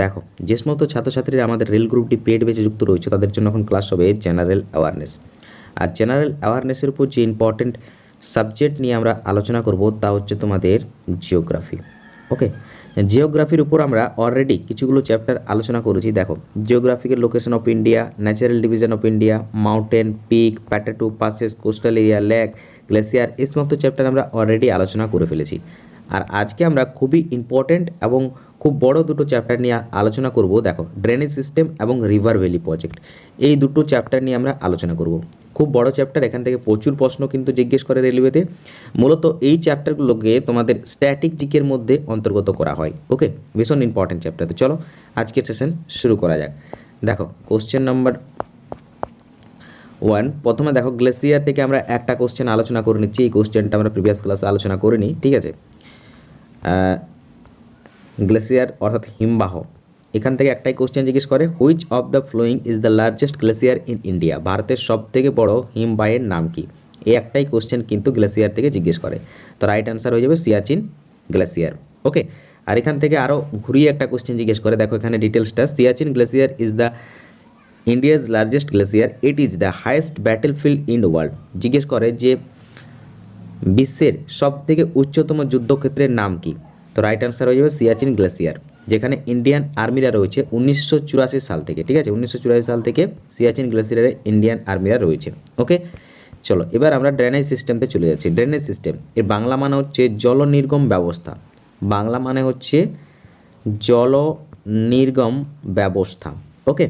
দেখো, যে সমস্ত ছাত্রছাত্রীরা আমাদের রেল গ্রুপটি পেড বেচে যুক্ত রয়েছে তাদের জন্য এখন ক্লাস হবে জেনারেল অ্যাওয়ারনেস। আর জেনারেল অ্যাওয়ারনেসের উপর যে ইম্পর্টেন্ট সাবজেক্ট নিয়ে আমরা আলোচনা করব তা হচ্ছে তোমাদের জিওগ্রাফি। ওকে, জিওগ্রাফির উপর আমরা অলরেডি কিছুগুলো চ্যাপ্টার আলোচনা করেছি। দেখো, geographical location of India, natural division of India, mountain, peak, plateau, passes, coastal area, lake, glacier, এই সমস্ত চ্যাপ্টার আমরা অলরেডি আলোচনা করে ফেলেছি। আর আজকে আমরা খুবই ইম্পর্টেন্ট এবং খুব বড় দুটো চ্যাপ্টার নিয়ে আলোচনা করব। দেখো, ড্রেনেজ সিস্টেম এবং রিভার ভ্যালি প্রজেক্ট, এই দুটো চ্যাপ্টার নিয়ে আমরা আলোচনা করব। খুব বড় চ্যাপ্টার, এখান থেকে প্রচুর প্রশ্ন কিন্তু জিজ্ঞেস করে রেলওয়েতে। মূলত এই চ্যাপ্টারগুলোকে তোমাদের স্ট্যাটিক জিকের মধ্যে অন্তর্গত করা হয়। ওকে, ভীষণ ইম্পর্টেন্ট চ্যাপ্টার। তো চলো আজকের সেশন শুরু করা যাক। দেখো, কোশ্চেন নাম্বার 1, প্রথমে দেখো গ্লেসিয়ার থেকে আমরা একটা কোশ্চেন আলোচনা করে নিচ্ছি। এই কোশ্চেনটা আমরা প্রিভিয়াস ক্লাসে আলোচনা করে নিই, ঠিক আছে। গ্লেসিয়ার অর্থাৎ হিমবাহ, এখান থেকে একটাই কোশ্চেন জিজ্ঞেস করে, which of the flowing is the largest glacier in India, ভারতের সব থেকে বড় হিমবাহের নাম কি। এই একটাই কোশ্চেন কিন্তু গ্লেসিয়ার থেকে জিজ্ঞেস করে। তো রাইট অ্যান্সার হয়ে যাবে সিয়াচিন গ্লেসিয়ার। ওকে, আর এখান থেকে আরও ঘুরিয়ে একটা কোশ্চেন জিজ্ঞেস করে, দেখো এখানে ডিটেলসটা, Siachen glacier is the India's largest glacier, it is the highest battlefield in the world. জিজ্ঞেস করে যে বিশ্বের সব থেকে উচ্চতম যুদ্ধক্ষেত্রের নাম কি। তো রাইট অ্যান্সার হয়ে যাবে সিয়াচিন গ্লেসিয়ার, যেখানে ইন্ডিয়ান আর্মিরা রয়েছে 1984 সাল থেকে, ঠিক আছে, 1984 সাল থেকে সিয়াচিন গ্লেসিয়ারে ইন্ডিয়ান আর্মিরা রয়েছে। ওকে, চলো এবার আমরা ড্রেনেজ সিস্টেমতে চলে যাচ্ছি। ড্রেনেজ সিস্টেম এর বাংলা মানে হচ্ছে জল নির্গম ব্যবস্থা, বাংলা মানে হচ্ছে জল নির্গম ব্যবস্থা। ওকে,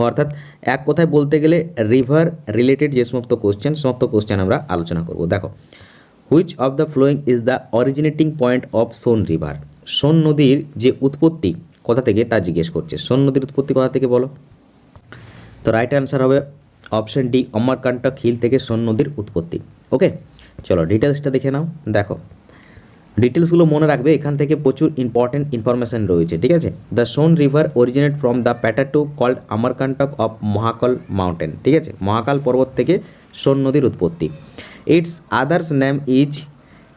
অর্থাৎ এক কথায় বলতে গেলে রিভার রিলেটেড যে সমস্ত কোশ্চেন আমরা আলোচনা করব। দেখো, which of the flowing is the originating point of Son river, Son নদীর যে উৎপত্তি কোথা থেকে তা জিজ্ঞেস করছে। সোন নদীর উৎপত্তি কোথা থেকে বলো। তো রাইট অ্যান্সার হবে অপশন ডি, অমরকান্তক হিল থেকে সোন নদীর উৎপত্তি। ওকে, চলো ডিটেলসটা দেখে নাও। দেখো, ডিটেলসগুলো মনে রাখবে, এখান থেকে প্রচুর ইম্পর্টেন্ট ইনফরমেশন রয়েছে, ঠিক আছে। The Son river originate from the plateau called Amarkantak of Mahakal mountain, ঠিক আছে, মহাকাল পর্বত থেকে সোন নদীর উৎপত্তি। Its others name is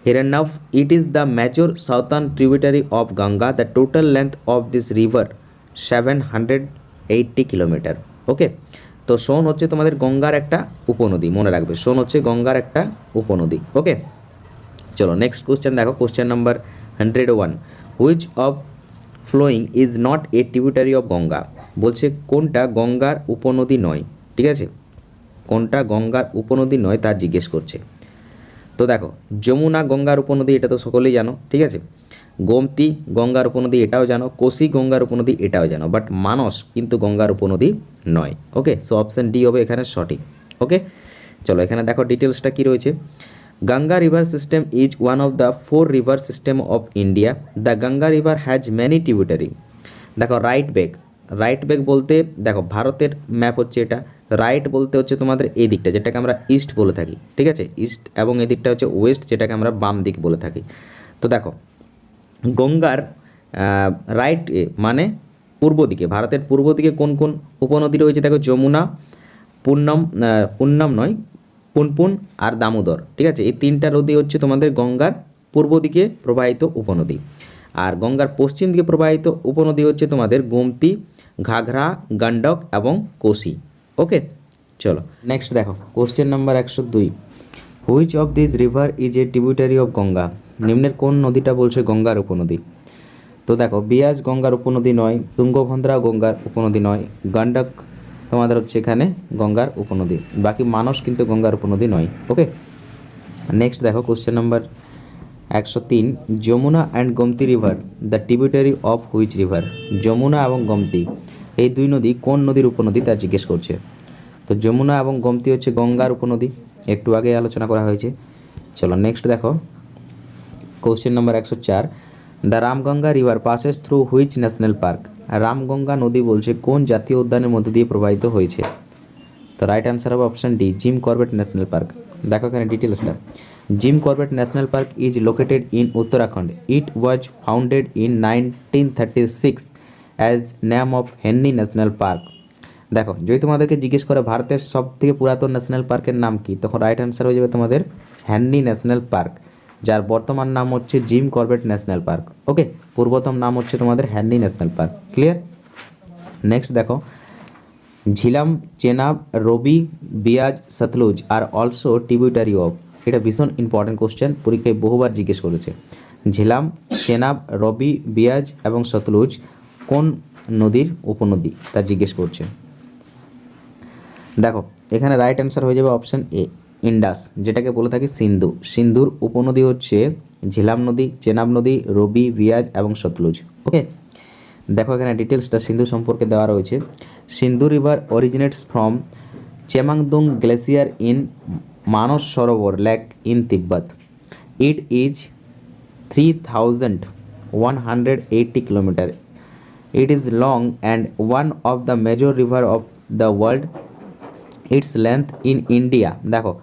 Hiranyavah, it is the major southern tributary of Ganga, the total length of this river 780 kilometre. Okay, তো সোন হচ্ছে তোমাদের গঙ্গার একটা উপনদী, মনে রাখবে, সোন হচ্ছে গঙ্গার একটা উপনদী। ওকে, চলো নেক্সট কোশ্চেন দেখো, question number 101, which of following is not a tributary of Ganga, বলছে কোনটা গঙ্গার উপনদী নয়, ঠিক আছে, কোনটা গঙ্গার উপনদী নয় তা জিজ্ঞেস করছে। তো দেখো, যমুনা গঙ্গার উপনদী, এটা তো সকলেই জানো, ঠিক আছে, গোমতী গঙ্গার উপনদী এটাও জানো, কোসি গঙ্গার উপনদী এটাও জানো, বাট মানস কিন্তু গঙ্গার উপনদী নয়। ওকে, সো অপশান ডি হবে এখানে সঠিক। ওকে, চলো এখানে দেখো ডিটেলসটা কী রয়েছে। Ganga river system is one of the 4 river system of India. The Ganga river has many tributary. দেখো রাইট বেগ বলতে দেখো ভারতের ম্যাপ হচ্ছে এটা, রাইট বলতে হচ্ছে তোমাদের এই দিকটা, যেটাকে আমরা ইস্ট বলে থাকি, ঠিক আছে, ইস্ট, এবং এই দিকটা হচ্ছে ওয়েস্ট, যেটাকে আমরা বাম দিক বলে থাকি। তো দেখো গঙ্গার রাইট মানে পূর্ব দিকে, ভারতের পূর্ব দিকে কোন কোন উপনদী রয়েছে? দেখো যমুনা, পুন্নাম নয়, পুনপুন আর দামোদর, ঠিক আছে, এই তিনটা নদী হচ্ছে তোমাদের গঙ্গার পূর্ব দিকে প্রবাহিত উপনদী। আর গঙ্গার পশ্চিম দিকে প্রবাহিত উপনদী হচ্ছে তোমাদের গোমতী, ঘাঘরা, গণ্ডক এবং কোসি। ওকে, চলো নেক্সট দেখো question number 102, which of this river is a tributary of Ganga? নিম্নের কোন নদীটা বলছে গঙ্গার উপনদী? তো দেখো বিয়াজ গঙ্গার উপনদী নয়, তুঙ্গভদ্রা গঙ্গার উপনদী নয়, গণ্ডক তোমাদের হচ্ছে এখানে গঙ্গার উপনদী, বাকি মানস কিন্তু গঙ্গার উপনদী নয়। ওকে, নেক্সট দেখো question number 103, Yamuna and Gomti river the tributary of which river? Yamuna এবং গোমতী এই দুই নদী কোন নদীর উপনদী তা জিজ্ঞেস করছে। তো যমুনা এবং গোমতী হচ্ছে গঙ্গার উপনদী, একটু আগে আলোচনা করা হয়েছে। চলো নেক্সট দেখো question number 104, the Ramganga river passes through which national park? Ramganga নদী বলছে কোন জাতীয় উদ্যানের মধ্য দিয়ে প্রবাহিত হয়েছে? তো রাইট অ্যান্সার হবে option D, gym Corbett national park. দেখো এখানে ডিটেলসটা, gym Corbett national park is located in Uttarakhand. It was founded in 1936 as name of Henry national park. দেখো যদি তোমাদেরকে জিজ্ঞেস করে ভারতের সব থেকে পুরাতন ন্যাশনাল পার্কের নাম কি, তখন রাইট অ্যান্সার হয়ে যাবে তোমাদের হেনরি ন্যাশনাল পার্ক, যার বর্তমান নাম হচ্ছে Jim Corbett national park. Okay, পূর্বতম নাম হচ্ছে তোমাদের Henry national park. Clear? Next দেখো Jhelum, Chenab, Ravi, Beas, Sutlej are also tributary of. এটা ভীষণ ইম্পর্টেন্ট কোশ্চেন, পরীক্ষায় বহুবার জিজ্ঞেস করেছে। ঝিলাম, চেনাব, রবি, বিয়াজ এবং সতলুজ কোন নদীর উপনদী তা জিজ্ঞেস করছে। দেখো এখানে রাইট অ্যান্সার হয়ে যাবে অপশন এ, ইন্ডাস, যেটাকে বলে থাকি সিন্ধু। সিন্ধুর উপনদী হচ্ছে ঝিলাম নদী, চেনাব নদী, রবি, বিয়াজ এবং সতলুজ। ওকে, দেখো এখানে ডিটেলসটা সিন্ধু সম্পর্কে দেওয়া রয়েছে। Sindhu river originates from Chemayungdung glacier in Manas Sarovar lake in Tibet. It is 3180 kilometre. It is long and one of the major river of the world. Its length in India. দেখো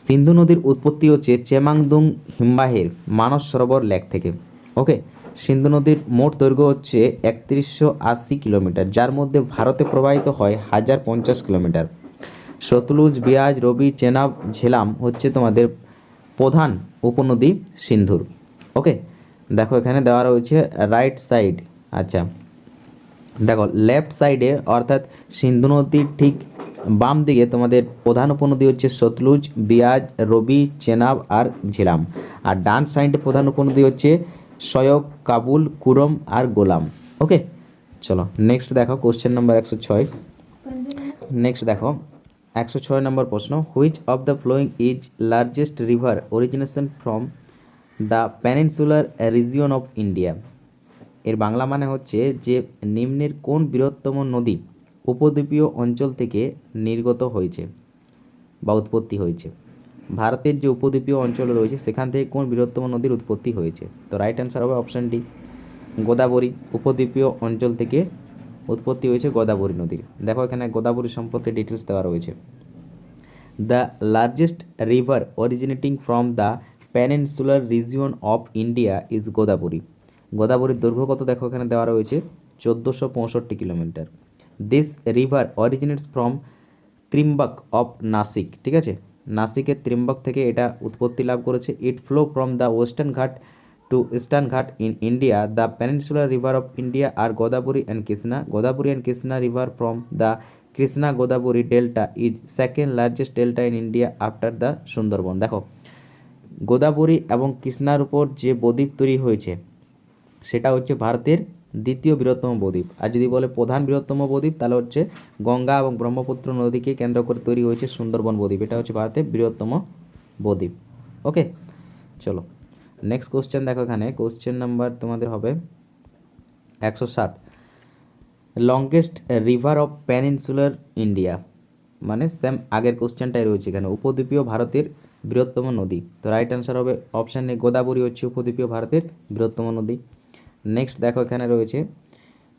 সিন্ধু নদীর উৎপত্তি হচ্ছে চেমাংদুং হিমবাহের মানস সরোবর লেক থেকে। ওকে, সিন্ধু নদীর মোট দৈর্ঘ্য হচ্ছে 3180 কিলোমিটার, যার মধ্যে ভারতে প্রবাহিত হয় 1050 কিলোমিটার। সতলুজ, বিয়াজ, রবি, চেনাব, ঝেলাম হচ্ছে তোমাদের প্রধান উপনদী সিন্ধুর। ওকে, দেখো এখানে দেওয়া রয়েছে রাইট সাইড। আচ্ছা দেখো লেফট সাইডে অর্থাৎ সিন্ধু নদীর ঠিক বাম দিকে তোমাদের প্রধান উপনদী হচ্ছে সতলুজ, বিয়াজ, রবি, চেনাব আর ঝিলাম। আর ডান সাইডে প্রধান উপনদী হচ্ছে সয়ক, কাবুল, কুরম আর গোলাম। ওকে, চলো নেক্সট দেখো কোশ্চেন নাম্বার 106। নেক্সট দেখো 106 নম্বর প্রশ্ন, which of the following is largest river origination from the peninsular region of India? এর বাংলা মানে হচ্ছে যে নিম্নের কোন বৃহত্তম নদী উপদ্বীপীয় অঞ্চল থেকে নির্গত হয়েছে বা উৎপত্তি হয়েছে? ভারতের যে উপদ্বীপীয় অঞ্চল রয়েছে সেখান থেকে কোন বৃহত্তম নদীর উৎপত্তি হয়েছে? তো রাইট অ্যান্সার হবে অপশান ডি, গোদাবরী। উপদ্বীপীয় অঞ্চল থেকে উৎপত্তি হয়েছে গোদাবরী নদীর। দেখো এখানে গোদাবরী সম্পর্কে ডিটেলস দেওয়া রয়েছে। The largest river originating from the peninsular region of India is Godavari. গোদাবরীর দৈর্ঘ্য কত দেখো এখানে দেওয়া রয়েছে 1465 kilometre. This river originates from Trimbak of Nashik. ঠিক আছে, নাসিকের ত্রিম্বক থেকে এটা উৎপত্তি লাভ করেছে। It flow from the western Ghat to eastern Ghat in India. The peninsular river of India are Godavari and Krishna. Godavari and Krishna river from the Krishna Godavari delta is second largest delta in India after the Sundarban. দেখো গোদাবরী এবং কৃষ্ণার উপর যে বদ্বীপ তৈরি হয়েছে সেটা হচ্ছে ভারতের দ্বিতীয় বৃহত্তম বদ্বীপ। আর যদি বলে প্রধান বৃহত্তম বদ্বীপ তাহলে হচ্ছে গঙ্গা এবং ব্রহ্মপুত্র নদীকে কেন্দ্র করে তৈরি হয়েছে সুন্দরবন বদ্বীপ। এটা হচ্ছে ভারতের বৃহত্তম বদ্বীপ। ওকে, চলো নেক্সট কোশ্চেন দেখো। এখানে কোশ্চেন নাম্বার তোমাদের হবে 107, longest river of peninsular India. মানে সেম আগের কোশ্চেনটাই রয়েছে এখানে, উপদ্বীপীয় ভারতের বৃহত্তম নদী। তো রাইট অ্যান্সার হবে অপশান এ, গোদাবরী হচ্ছে উপদ্বীপীয় ভারতের বৃহত্তম নদী। নেক্সট দেখো এখানে রয়েছে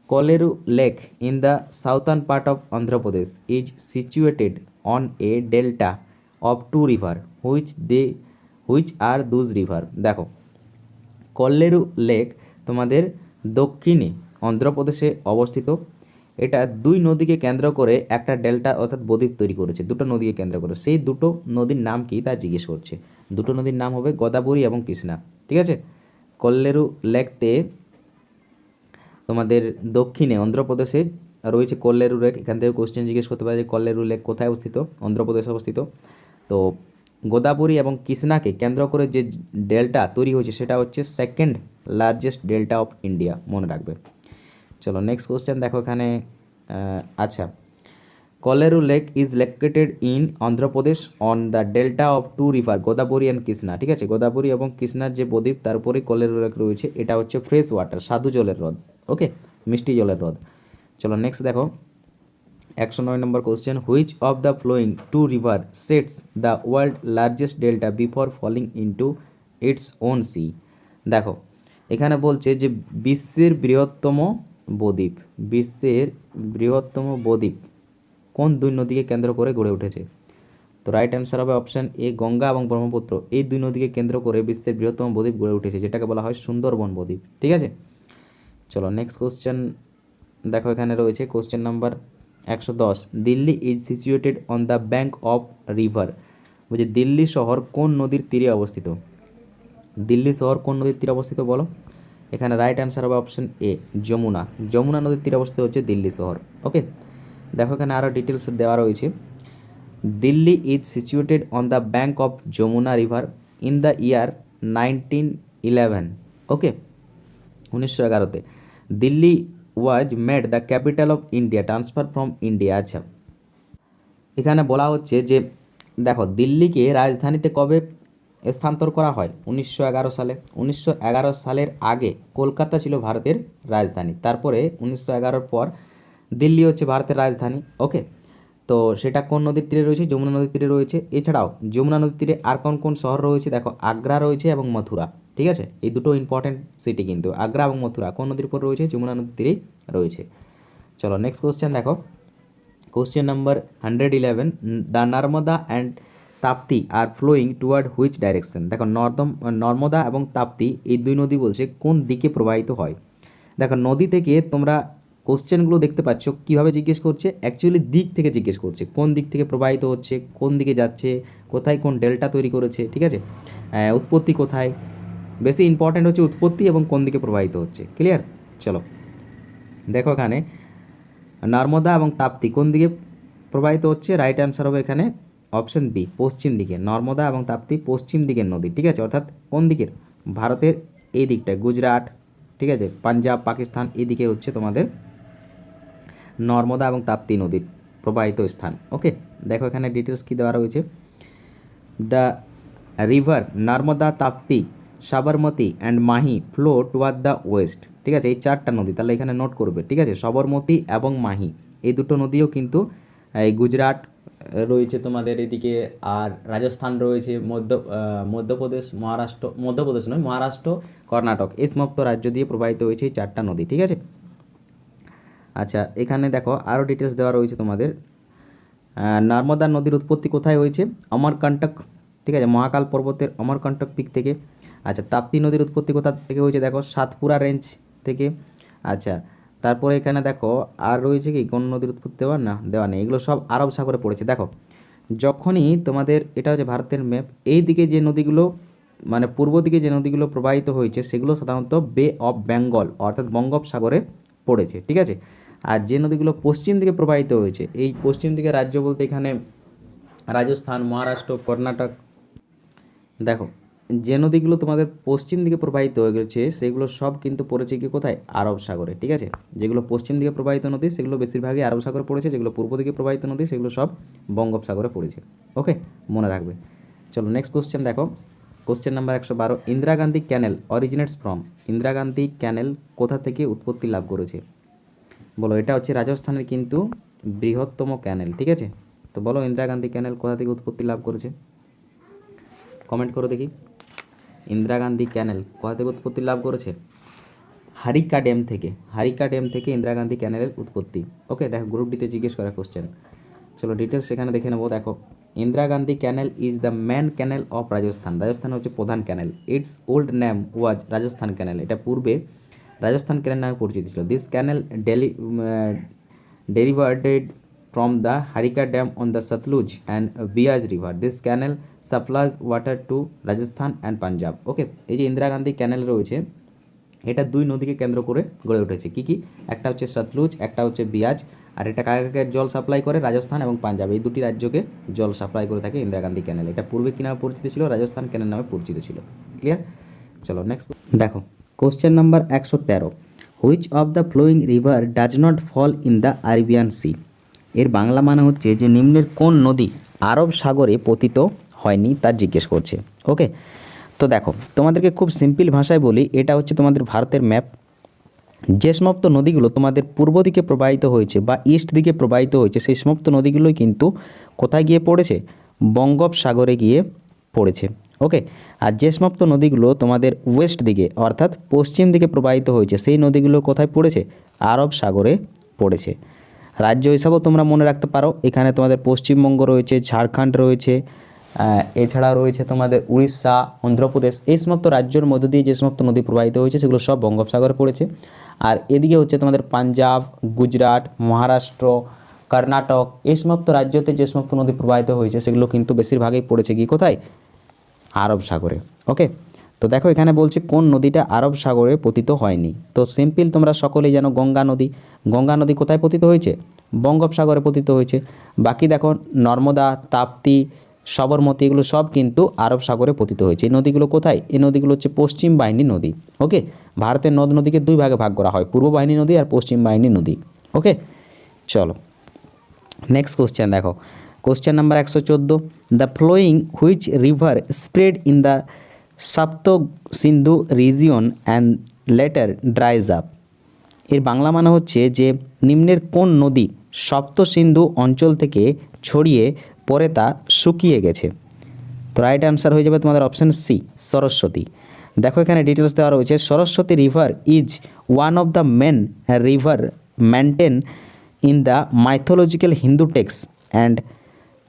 Kolleru Lake in the southern part of Andhra Pradesh is situated on a delta of two rivers. Which are those river? দেখো কল্লেরু লেক তোমাদের দক্ষিণে অন্ধ্রপ্রদেশে অবস্থিত। এটা দুই নদীকে কেন্দ্র করে একটা ডেল্টা অর্থাৎ বদ্বীপ তৈরি করেছে, দুটো নদীকে কেন্দ্র করে। সেই দুটো নদীর নাম কি তা জিজ্ঞেস করছে। দুটো নদীর নাম হবে গোদাবরী এবং কৃষ্ণা, ঠিক আছে। কল্লেরু লেকতে তোমাদের দক্ষিণে অন্ধ্রপ্রদেশে রয়েছে কল্লেরু লেক। এখান থেকে কোশ্চেন জিজ্ঞেস করতে পারে যে কল্লেরু লেক কোথায় অবস্থিত? অন্ধ্রপ্রদেশে অবস্থিত। তো গোদাবরী এবং কৃষ্ণাকে কেন্দ্র করে যে ডেল্টা তৈরি হয়েছে সেটা হচ্ছে second largest delta of India, মনে রাখবে। চলো নেক্সট কোশ্চেন দেখো এখানে। আচ্ছা, Kolleru lake is located in Andhra Pradesh on the delta of to river Godavari and Krishna, ঠিক আছে। গোদাবরী এবং কৃষ্ণার যে বদ্বীপ তার উপরেই কল্লেরু লেক রয়েছে। এটা হচ্ছে ফ্রেশ ওয়াটার, স্বাদু জলের হ্রদ, ওকে, মিষ্টি জলের হ্রদ। চলো নেক্সট দেখো 109 নম্বর question, which of the following two river sets the world largest delta before falling into its own sea. দেখো এখানে বলছে যে বিশ্বের বৃহত্তম বদ্বীপ, বিশ্বের বৃহত্তম বদ্বীপ কোন দুই নদীকে কেন্দ্র করে গড়ে উঠেছে? তো রাইট অ্যান্সার হবে অপশান এ, গঙ্গা এবং ব্রহ্মপুত্র। এই দুই নদীকে কেন্দ্র করে বিশ্বের বৃহত্তম বদ্বীপ গড়ে উঠেছে, যেটাকে বলা হয় সুন্দরবন বদ্বীপ, ঠিক আছে। চলো নেক্সট কোশ্চেন দেখো এখানে রয়েছে question number 110, Delhi is situated on the bank of river. বলছে দিল্লি শহর কোন নদীর তীরে অবস্থিত? দিল্লি শহর কোন নদীর তীরে অবস্থিত বলো? এখানে রাইট অ্যান্সার হবে অপশন এ, যমুনা। যমুনা নদীর তীরে অবস্থিত হচ্ছে দিল্লি শহর, ওকে। দেখো এখানে আরও ডিটেলস দেওয়া রয়েছে। Delhi is situated on the bank of Yamuna river in the year 1911, okay, 1911-তে Delhi was made the capital of India transfer from India. আচ্ছা, এখানে বলা হচ্ছে যে দেখো দিল্লিকে রাজধানীতে কবে স্থানান্তর করা হয়? 1911 সালে। 1911 সালের আগে কলকাতা ছিল ভারতের রাজধানী, তারপরে 1911-র পর দিল্লি হচ্ছে ভারতের রাজধানী, ওকে। তো সেটা কোন নদীর তীরে রয়েছে? যমুনা নদীর তীরে রয়েছে। এছাড়াও যমুনা নদীর তীরে আর কোন কোন শহর রয়েছে? দেখো আগ্রা রয়েছে এবং মথুরা, ঠিক আছে। এই দুটো ইম্পর্টেন্ট সিটি কিন্তু, আগ্রা এবং মথুরা কোন নদীর উপর রয়েছে? যমুনা নদীর তীরেই রয়েছে। চলো নেক্সট কোশ্চেন দেখো, question number 111, the Narmada and Tapti are flowing toward which direction. দেখো নর্মদা এবং তাপ্তি এই দুই নদী বলছে কোন দিকে প্রবাহিত হয়। দেখো নদী থেকে তোমরা কোশ্চেনগুলো দেখতে পাচ্ছ কীভাবে জিজ্ঞেস করছে, অ্যাকচুয়ালি দিক থেকে জিজ্ঞেস করছে, কোন দিক থেকে প্রবাহিত হচ্ছে, কোন দিকে যাচ্ছে, কোথায় কোন ডেল্টা তৈরি করেছে, ঠিক আছে, উৎপত্তি কোথায়। বেশি ইম্পর্ট্যান্ট হচ্ছে উৎপত্তি এবং কোন দিকে প্রবাহিত হচ্ছে, ক্লিয়ার। চলো দেখো এখানে নর্মদা এবং তাপ্তি কোন দিকে প্রবাহিত হচ্ছে? রাইট অ্যান্সার হবে এখানে অপশন বি, পশ্চিম দিকে। নর্মদা এবং তাপ্তি পশ্চিম দিকের নদী, ঠিক আছে, অর্থাৎ কোন দিকের? ভারতের এই দিকটায়, গুজরাট, ঠিক আছে, পাঞ্জাব, পাকিস্তান, এই দিকে হচ্ছে তোমাদের নর্মদা এবং তাপ্তি নদীর প্রবাহিত স্থান, ওকে। দেখো এখানে ডিটেলস কী দেওয়া রয়েছে, the river Narmada, Tapti, Sabarmati and Mahi flow toward the West, ঠিক আছে। এই চারটা নদী তাহলে এখানে নোট করবে, ঠিক আছে। সবরমতি এবং মাহি এই দুটো নদীও কিন্তু এই গুজরাট রয়েছে তোমাদের এদিকে, আর রাজস্থান রয়েছে, মধ্যপ্রদেশ, মধ্যপ্রদেশ নয়, মহারাষ্ট্র, কর্ণাটক, এই সমস্ত রাজ্য দিয়ে প্রবাহিত হয়েছে এই চারটা নদী, ঠিক আছে। আচ্ছা এখানে দেখো আরও ডিটেলস দেওয়া রয়েছে তোমাদের। নর্মদা নদীর উৎপত্তি কোথায় হয়েছে? অমরকন্টক, ঠিক আছে, মহাকাল পর্বতের অমরকন্টক পিক থেকে। আচ্ছা তাপ্তি নদীর উৎপত্তি কোথা থেকে হয়েছে? দেখো সাতপুরা রেঞ্জ থেকে। আচ্ছা তারপরে এখানে দেখো আর রয়েছে কি, কোন নদীর উৎপত্তি দেওয়া নেই, এগুলো সব আরব সাগরে পড়েছে। দেখো যখনই তোমাদের, এটা হচ্ছে ভারতের ম্যাপ, এই দিকে যে নদীগুলো মানে পূর্ব দিকে যে নদীগুলো প্রবাহিত হয়েছে সেগুলো সাধারণত বে অফ বেঙ্গল অর্থাৎ বঙ্গোপসাগরে পড়েছে, ঠিক আছে। আর যে নদীগুলো পশ্চিম দিকে প্রবাহিত হয়েছে, এই পশ্চিম দিকে রাজ্য বলতে এখানে রাজস্থান, মহারাষ্ট্র, কর্ণাটক, দেখো যে নদীগুলো তোমাদের পশ্চিম দিকে প্রবাহিত হয়ে গেছে সেগুলো সব কিন্তু পড়েছে কি কোথায়? আরব সাগরে, ঠিক আছে। যেগুলো পশ্চিম দিকে প্রবাহিত নদী সেগুলো বেশিরভাগই আরব সাগরে পড়েছে, যেগুলো পূর্ব দিকে প্রবাহিত নদী সেগুলো সব বঙ্গোপসাগরে পড়েছে, ওকে, মনে রাখবে। চলো নেক্সট কোশ্চেন দেখো, question number 112, Indira Gandhi canal originates from. Indira Gandhi canal কোথা থেকে উৎপত্তি লাভ করেছে বলো? এটা হচ্ছে রাজস্থানের কিন্তু বৃহত্তম ক্যানেল, ঠিক আছে। তো বলো ইন্দিরা গান্ধী ক্যানেল কোথা থেকে উৎপত্তি লাভ করেছে? কমেন্ট করো দেখি, ইন্দিরা গান্ধী ক্যানেল কোথা থেকে উৎপত্তি লাভ করেছে? হারিকা ড্যাম থেকে ইন্দিরা গান্ধী ক্যানেলের উৎপত্তি। ওকে, দেখো গ্রুপ ডিতে জিজ্ঞেস করা কোশ্চেন। চলো ডিটেলস সেখানে দেখে নেবো। দেখো, Indira Gandhi canal is the main canal of Rajasthan. Rajasthan হচ্ছে প্রধান canal. Its old name was Rajasthan canal. এটা পূর্বে রাজস্থান ক্যানেল নামে পরিচিত ছিল। This canal derived from the Harika Dam on the Satluj and Biaj River. This canal supplies water to Rajasthan and Punjab. ওকে, এই যে ইন্দিরা গান্ধী ক্যানেল রয়েছে, এটা দুই নদীকে কেন্দ্র করে গড়ে উঠেছে। কি কি? একটা হচ্ছে সতলুজ, একটা হচ্ছে বিয়াজ। আর এটা কাকে জল সাপ্লাই করে? রাজস্থান এবং পাঞ্জাব, এই দুটি রাজ্যকে জল সাপ্লাই করে থাকে ইন্দিরা গান্ধী ক্যানেল। এটা পূর্বে কী নামে পরিচিত ছিল? রাজস্থান ক্যানেল নামে পরিচিত ছিল। ক্লিয়ার? চলো নেক্সট দেখো, question number 113, which of the following river does not fall in the Arabian sea. এর বাংলা মানে হচ্ছে যে নিম্নের কোন নদী আরব সাগরে পতিত হয়নি তা জিজ্ঞেস করছে। ওকে, তো দেখো তোমাদেরকে খুব সিম্পল ভাষায় বলি, এটা হচ্ছে তোমাদের ভারতের ম্যাপ। যে সমস্ত নদীগুলো তোমাদের পূর্ব দিকে প্রবাহিত হয়েছে বা ইস্ট দিকে প্রবাহিত হয়েছে, সেই সমস্ত নদীগুলোই কিন্তু কোথায় গিয়ে পড়েছে? বঙ্গোপসাগরে গিয়ে পড়েছে। ওকে, আর যে সমস্ত নদীগুলো তোমাদের ওয়েস্ট দিকে অর্থাৎ পশ্চিম দিকে প্রবাহিত হয়েছে, সেই নদীগুলো কোথায় পড়েছে? আরব সাগরে পড়েছে। রাজ্য হিসাবেও তোমরা মনে রাখতে পারো, এখানে তোমাদের পশ্চিমবঙ্গ রয়েছে, ঝাড়খণ্ড রয়েছে, এছাড়া রয়েছে তোমাদের উড়িষ্যা, অন্ধ্রপ্রদেশ। এই সমস্ত রাজ্যের মধ্য দিয়ে যে সমস্ত নদী প্রবাহিত হয়েছে সেগুলো সব বঙ্গোপসাগরে পড়েছে। আর এদিকে হচ্ছে তোমাদের পাঞ্জাব, গুজরাট, মহারাষ্ট্র, কর্ণাটক, এই সমস্ত রাজ্যতে যে সমস্ত নদী প্রবাহিত হয়েছে সেগুলো কিন্তু বেশিরভাগই পড়েছে কি কোথায়? আরব সাগরে। ওকে, তো দেখো এখানে বলছে কোন নদীটা আরব সাগরে পতিত হয়নি। তো সিম্পল, তোমরা সকলেই জানো গঙ্গা নদী। গঙ্গা নদী কোথায় পতিত হয়েছে? বঙ্গোপসাগরে পতিত হয়েছে। বাকি দেখো নর্মদা, তাপ্তি, সবরমতী, এগুলো সব কিন্তু আরব সাগরে পতিত হয়েছে। এই নদীগুলো কোথায়? এই নদীগুলো হচ্ছে পশ্চিম বাহিনী নদী। ওকে, ভারতের নদ নদীকে দুই ভাগে ভাগ করা হয়, পূর্ব বাহিনী নদী আর পশ্চিম বাহিনী নদী। ওকে, চলো নেক্সট কোশ্চেন দেখো, question number 114, the following which river spread in the সপ্ত সিন্ধু রিজিয়ন অ্যান্ড লেটার ড্রাইজ আপ। এর বাংলা মানে হচ্ছে যে নিম্নের কোন নদী সপ্ত সিন্ধু অঞ্চল থেকে ছড়িয়ে পরে তা শুকিয়ে গেছে। তো রাইট অ্যান্সার হয়ে যাবে তোমাদের অপশান সি, সরস্বতী। দেখো এখানে ডিটেলস দেওয়া রয়েছে, Saraswati river is one of the main river mentioned in the mythological Hindu text and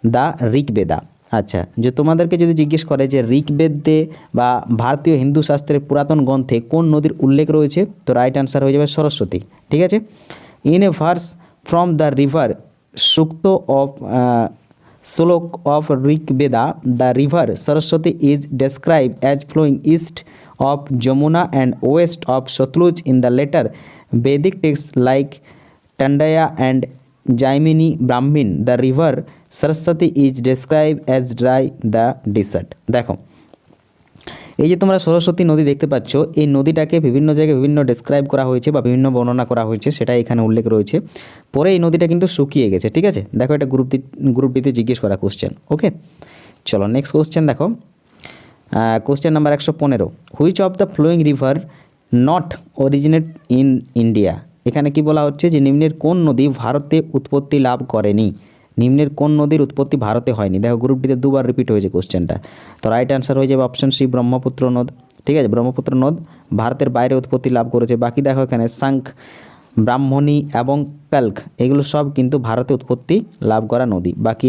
the Rigveda. আচ্ছা, যে তোমাদেরকে যদি জিজ্ঞেস করে যে ঋগ্বেদে বা ভারতীয় হিন্দু শাস্ত্রের পুরাতন গ্রন্থে কোন নদীর উল্লেখ রয়েছে, তো রাইট অ্যান্সার হয়ে যাবে সরস্বতী। ঠিক আছে, in a verse from the river sukta of shloka of Rigveda, the river Saraswati is describe as flowing east of Yamuna and west of Sutlej in the later Vedic texts like Tandaya and Jaimini Brahmin. The river Saraswati is described as dry the desert. দেখো এই যে তোমরা সরস্বতী নদী দেখতে পাচ্ছ, এই নদীটাকে বিভিন্ন জায়গায় বিভিন্ন ডেসক্রাইব করা হয়েছে বা বিভিন্ন বর্ণনা করা হয়েছে, সেটা এখানে উল্লেখ রয়েছে। পরে এই নদীটা কিন্তু শুকিয়ে গেছে। ঠিক আছে, দেখো এটা গ্রুপ ডিতে জিজ্ঞেস করা কোশ্চেন। ওকে, চলো নেক্সট কোশ্চেন দেখো, question number 115, which of the following river not originate in India. এখানে কি বলা হচ্ছে যে নিম্নের কোন নদী ভারতে উৎপত্তি লাভ করেনি। নিম্নের কোন নদীর উৎপত্তি ভারতে হয়নি। দেখো গ্রুপটিতে দুবার রিপিট হয়েছে কোশ্চেনটা। তো রাইট অ্যান্সার হয়ে যাবে অপশন সি, ব্রহ্মপুত্র নদ। ঠিক আছে, ব্রহ্মপুত্র নদ ভারতের বাইরে উৎপত্তি লাভ করেছে। বাকি দেখো এখানে শঙ্খ, ব্রাহ্মণী এবং কল্ক, এগুলো সব কিন্তু ভারতে উৎপত্তি লাভ করা নদী। বাকি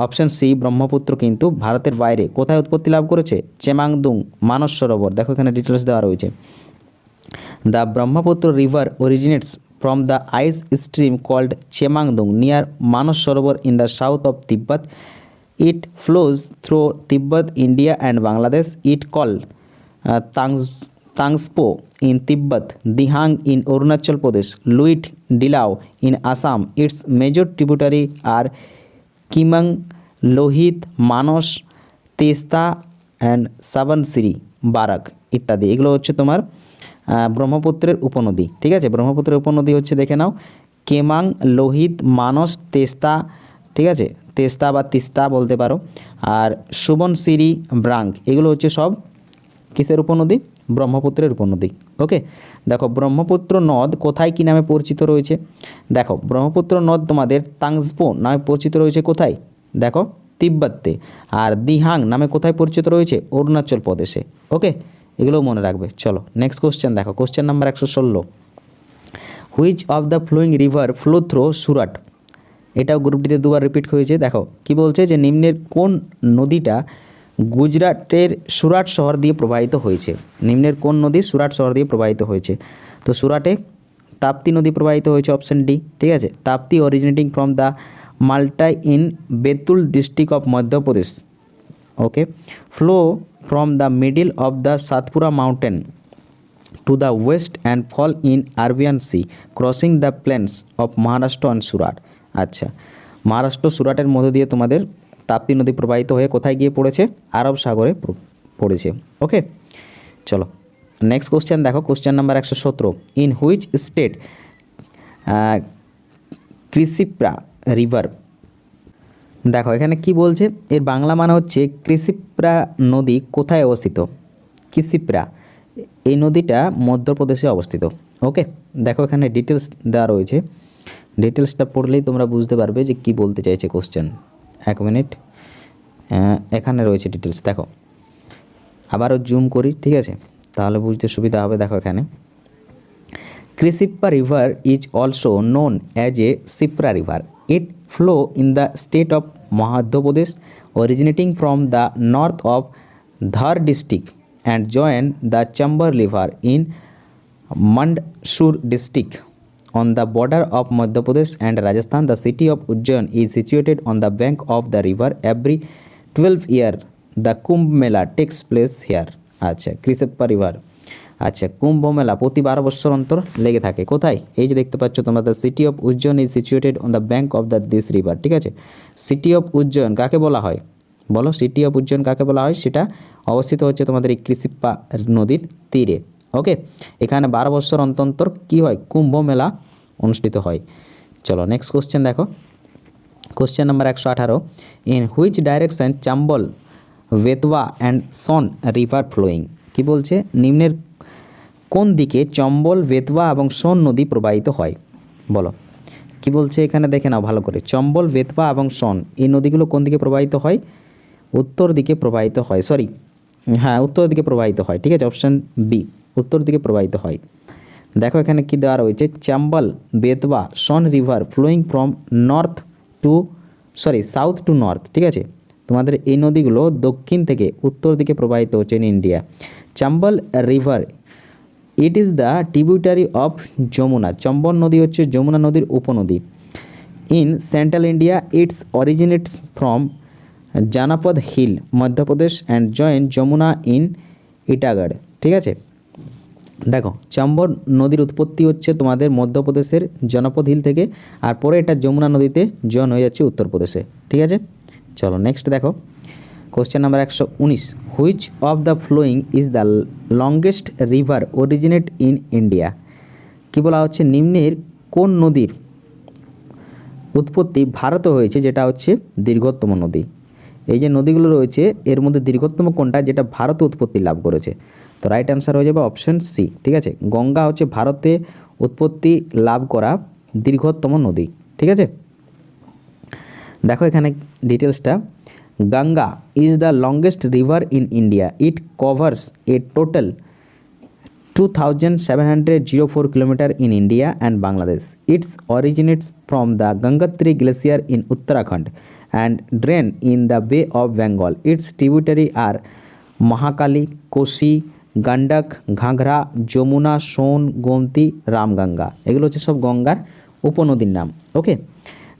অপশন সি ব্রহ্মপুত্র কিন্তু ভারতের বাইরে কোথায় উৎপত্তি লাভ করেছে? চেমাংদুং, মানস সরোবর। দেখো এখানে ডিটেলস দেওয়া রয়েছে। The Brahmaputra river originates from the ice stream called Chemangdong near Manas Sarovar in the south of Tibet. It flows through Tibet, India and Bangladesh. It called Tangspo in Tibet, Dihang in Arunachal Pradesh, Luit Dilao in Assam. Its major tributary are Kimang, Lohit, Manas, Testa and Savansiri, Barak ইত্যাদি। এগুলো হচ্ছে তোমার ব্রহ্মপুত্রের উপনদী। ঠিক আছে, ব্রহ্মপুত্রের উপনদী হচ্ছে দেখে নাও কেমাং, লোহিত, মানস, তেস্তা। ঠিক আছে, তেস্তা বা তিস্তা বলতে পারো। আর সুবনশিরি, ব্রাঙ্ক, এগুলো হচ্ছে সব কিসের উপনদী? ব্রহ্মপুত্রের উপনদী। ওকে, দেখো ব্রহ্মপুত্র নদ কোথায় কী নামে পরিচিত রয়েছে? দেখো ব্রহ্মপুত্র নদ তোমাদের তাংসপো নামে পরিচিত রয়েছে কোথায়? দেখো তিব্বতে। আর দিহাং নামে কোথায় পরিচিত রয়েছে? অরুণাচল প্রদেশে। ওকে, এগুলোও মনে রাখবে। চলো নেক্সট কোশ্চেন দেখো, question number 116, which of the following river flow through Surat. এটাও গ্রুপটিতে দুবার রিপিট হয়েছে। দেখো কি বলছে যে নিম্নের কোন নদীটা গুজরাটের সুরাট শহর দিয়ে প্রবাহিত হয়েছে। নিম্নের কোন নদী সুরাট শহর দিয়ে প্রবাহিত হয়েছে? তো সুরাটে তাপ্তি নদী প্রবাহিত হয়েছে, অপশন ডি। ঠিক আছে, Tapti originating from the Multai in Betul district of Madhya Pradesh. Okay, flow from the middle of the Satpura mountain to the west and fall in Arabian Sea, crossing the plains of Maharashtra and Surat. আচ্ছা, মহারাষ্ট্র সুরাটের মধ্য দিয়ে তোমাদের তাপ্তি নদী প্রবাহিত হয়ে কোথায় গিয়ে পড়েছে? আরব সাগরে পড়েছে। ওকে, চলো নেক্সট কোশ্চেন দেখো, question number 117, in which state Kshipra river. দেখো এখানে কি বলছে, এর বাংলা মানে হচ্ছে ক্রিসিপ্রা নদী কোথায় অবস্থিত? ক্রিসিপ্রা এই নদীটা মধ্যপ্রদেশে অবস্থিত। ওকে, দেখো এখানে ডিটেলস দেওয়া রয়েছে, ডিটেলসটা পড়লেই তোমরা বুঝতে পারবে যে কি বলতে চাইছে কোশ্চেন। এক মিনিট, এখানে রয়েছে ডিটেলস। দেখো আবারও জুম করি, ঠিক আছে, তাহলে বুঝতে সুবিধা হবে। দেখো এখানে Kshipra river is also known as a Sipra river. It flow in the state of Madhya Pradesh originating from the north of Dhar district and join the Chambar River in Mandsaur district on the border of Madhya Pradesh and Rajasthan. The city of Ujjain is situated on the bank of the river. Every 12 year the Kumbh Mela takes place here. আচ্ছা, ক্রিসিপ্রা river, আচ্ছা কুম্ভ মেলা প্রতি 12 বছর অন্তর লেগে থাকে। কোথায়? এই যে দেখতে পাচ্ছ তোমরা, the city of Ujjain is situated on the bank of the this river. ঠিক আছে, সিটি অফ উজ্জয়ন কাকে বলা হয়? বলো, সিটি অফ উজ্জয়ন কাকে বলা হয়? সেটা অবস্থিত হচ্ছে তোমাদের এই ক্রিসিপ্রা নদীর তীরে। ওকে, এখানে 12 বছর অন্তর কী হয়? কুম্ভ মেলা অনুষ্ঠিত হয়। চলো নেক্সট কোশ্চেন দেখো, question number 118, in which direction Chambal Betwa and Son river flowing. কি বলছে, নিম্নের কোন দিকে চম্বল, বেতওয়া এবং সোন নদী প্রবাহিত হয়? বলো কি বলছে এখানে, দেখে নাও ভালো করে। চম্বল, বেতওয়া এবং সোন এই নদীগুলো কোন দিকে প্রবাহিত হয়? উত্তর দিকে প্রবাহিত হয়, সরি হ্যাঁ উত্তর দিকে প্রবাহিত হয়। ঠিক আছে, অপশান বি, উত্তর দিকে প্রবাহিত হয়। দেখো এখানে কি দেওয়া রয়েছে, Chambal, Betwa, Son river flowing from south to north. ঠিক আছে, তোমাদের এই নদীগুলো দক্ষিণ থেকে উত্তর দিকে প্রবাহিত হচ্ছে in India. Chambal river it is the tributary of Yamuna. Chambal নদী হচ্ছে যমুনা নদীর উপনদী। In central India its originates from Janapav hill Madhya Pradesh and join Yamuna in Itagarh. ঠিক আছে, দেখো চম্বল নদীর উৎপত্তি হচ্ছে তোমাদের মধ্যপ্রদেশের জনপদ হিল থেকে, আর পরে এটা যমুনা নদীতে জয়েন হয়ে যাচ্ছে উত্তরপ্রদেশে। ঠিক আছে, চলো নেক্সট দেখো, question number 119, which of the flowing is the longest river originate in India. কী বলা হচ্ছে, নিম্নের কোন নদীর উৎপত্তি ভারতে হয়েছে, যেটা হচ্ছে দীর্ঘতম নদী। এই যে নদীগুলো রয়েছে এর মধ্যে দীর্ঘতম কোনটা, যেটা ভারতে উৎপত্তি লাভ করেছে? তো রাইট অ্যান্সার হয়ে যাবে অপশন সি। ঠিক আছে, গঙ্গা হচ্ছে ভারতে উৎপত্তি লাভ করা দীর্ঘতম নদী। ঠিক আছে, দেখো এখানে ডিটেলসটা, Ganga is the longest river in India. It covers A total 2704 kilometers in India and Bangladesh. It originates from the Gangotri Glacier in Uttarakhand and drain in the Bay of Bengal. Its tributaries are Mahakali, Kosi, Gandak, Ghaghra, Jamuna, Son, Gomti, Ramganga. এগুলো হচ্ছে সব গঙ্গার উপনদীর নাম। ওকে,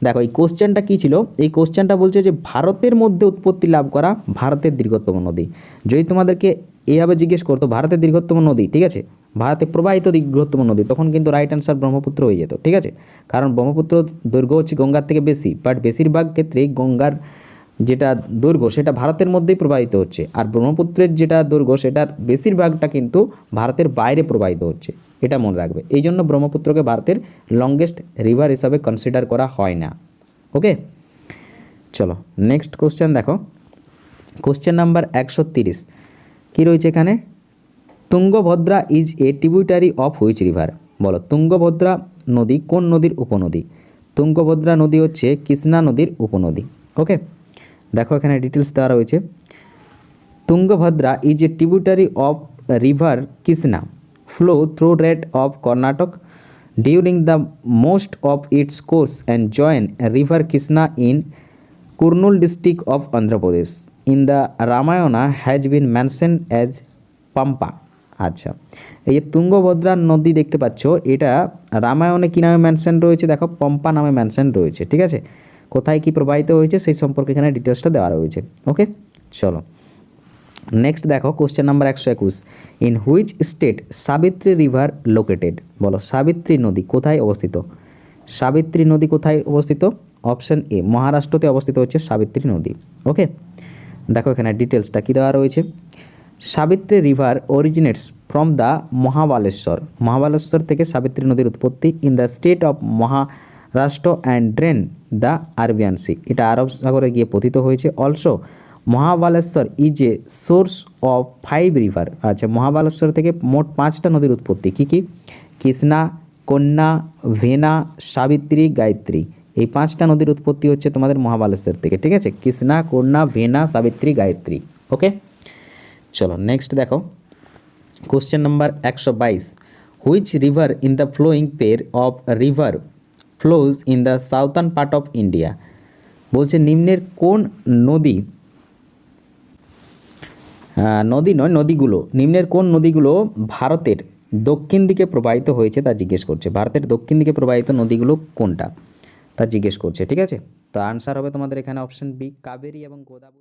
দেখো এই কোশ্চেনটা কী ছিল, এই কোশ্চেনটা বলছে যে ভারতের মধ্যে উৎপত্তি লাভ করা ভারতের দীর্ঘতম নদী। যদি তোমাদেরকে এইভাবে জিজ্ঞেস করতো ভারতের দীর্ঘতম নদী, ঠিক আছে, ভারতে প্রবাহিত দীর্ঘতম নদী, তখন কিন্তু রাইট অ্যান্সার ব্রহ্মপুত্র হয়ে যেত। ঠিক আছে, কারণ ব্রহ্মপুত্র দৈর্ঘ্য হচ্ছে গঙ্গার থেকে বেশি, বাট বেশিরভাগ ক্ষেত্রেই গঙ্গার যেটা দৈর্ঘ্য সেটা ভারতের মধ্যেই প্রবাহিত হচ্ছে, আর ব্রহ্মপুত্রের যেটা দৈর্ঘ্য সেটার বেশিরভাগটা কিন্তু ভারতের বাইরে প্রবাহিত হচ্ছে। এটা মনে রাখবে, এই জন্য ব্রহ্মপুত্রকে ভারতের লংগেস্ট রিভার হিসাবে কনসিডার করা হয় না। ওকে, চলো নেক্সট কোশ্চেন দেখো, কোশ্চেন নাম্বার 130, কী রয়েছে এখানে, Tungabhadra is a tributary of which river. বলো তুঙ্গভদ্রা নদী কোন নদীর উপনদী? তুঙ্গভদ্রা নদী হচ্ছে কৃষ্ণা নদীর উপনদী। ওকে, দেখো এখানে ডিটেলস দেওয়া রয়েছে, Tungabhadra is a tributary of river Krishna flow through red of Karnataka during the most of its course and join river Krishna in Kurnool district of Andhra Pradesh. In the Ramayana has been mentioned as Pampa. আচ্ছা, এই যে তুঙ্গভদ্রা নদী দেখতে পাচ্ছ, এটা রামায়ণে কী নামে mention রয়েছে? দেখো পম্পা নামে মেনশন রয়েছে। ঠিক আছে, কোথায় কি প্রবাহিত হয়েছে সেই সম্পর্কে এখানে ডিটেলসটা দেওয়া রয়েছে। ওকে, চলো নেক্সট দেখো question number 121। In which state Savitri river located? বলো সাবিত্রী নদী কোথায় অবস্থিত? সাবিত্রী নদী কোথায় অবস্থিত? অপশন এ মহারাষ্ট্রতে অবস্থিত হচ্ছে সাবিত্রী নদী। ওকে, দেখো এখানে ডিটেলসটা কী দেওয়া রয়েছে। Savitri river originates from the Mahabaleshwar. Mahabaleshwar থেকে সাবিত্রী নদীর উৎপত্তি। In the state of Maharashtra and drain the Arabian sea. এটা আরব সাগরে গিয়ে পতিত হয়েছে। Also Mahabaleshwar is a source of 5 river. আচ্ছা, মহাবালেশ্বর থেকে মোট 5টা নদীর উৎপত্তি। কী কী? কৃষ্ণা, কন্যা, ভেনা, সাবিত্রী, গায়ত্রী। এই 5টা নদীর উৎপত্তি হচ্ছে তোমাদের মহাবালেশ্বর থেকে। ঠিক আছে, কৃষ্ণা, কন্যা, ভেনা, সাবিত্রী, গায়ত্রী। ওকে, চলো নেক্সট দেখো question number 122। Which river in the following pair of river flows in the southern part of India? বলছে নিম্নের কোন নদী, নদী নয় নদীগুলো, নিম্নের কোন নদীগুলো ভারতের দক্ষিণ দিকে প্রবাহিত হয়েছে তা জিজ্ঞেস করছে। ভারতের দক্ষিণ দিকে প্রবাহিত নদীগুলো কোনটা তা জিজ্ঞেস করছে। ঠিক আছে, তো আনসার হবে তোমাদের এখানে অপশন বি কাবেরী এবং গোদাবরী।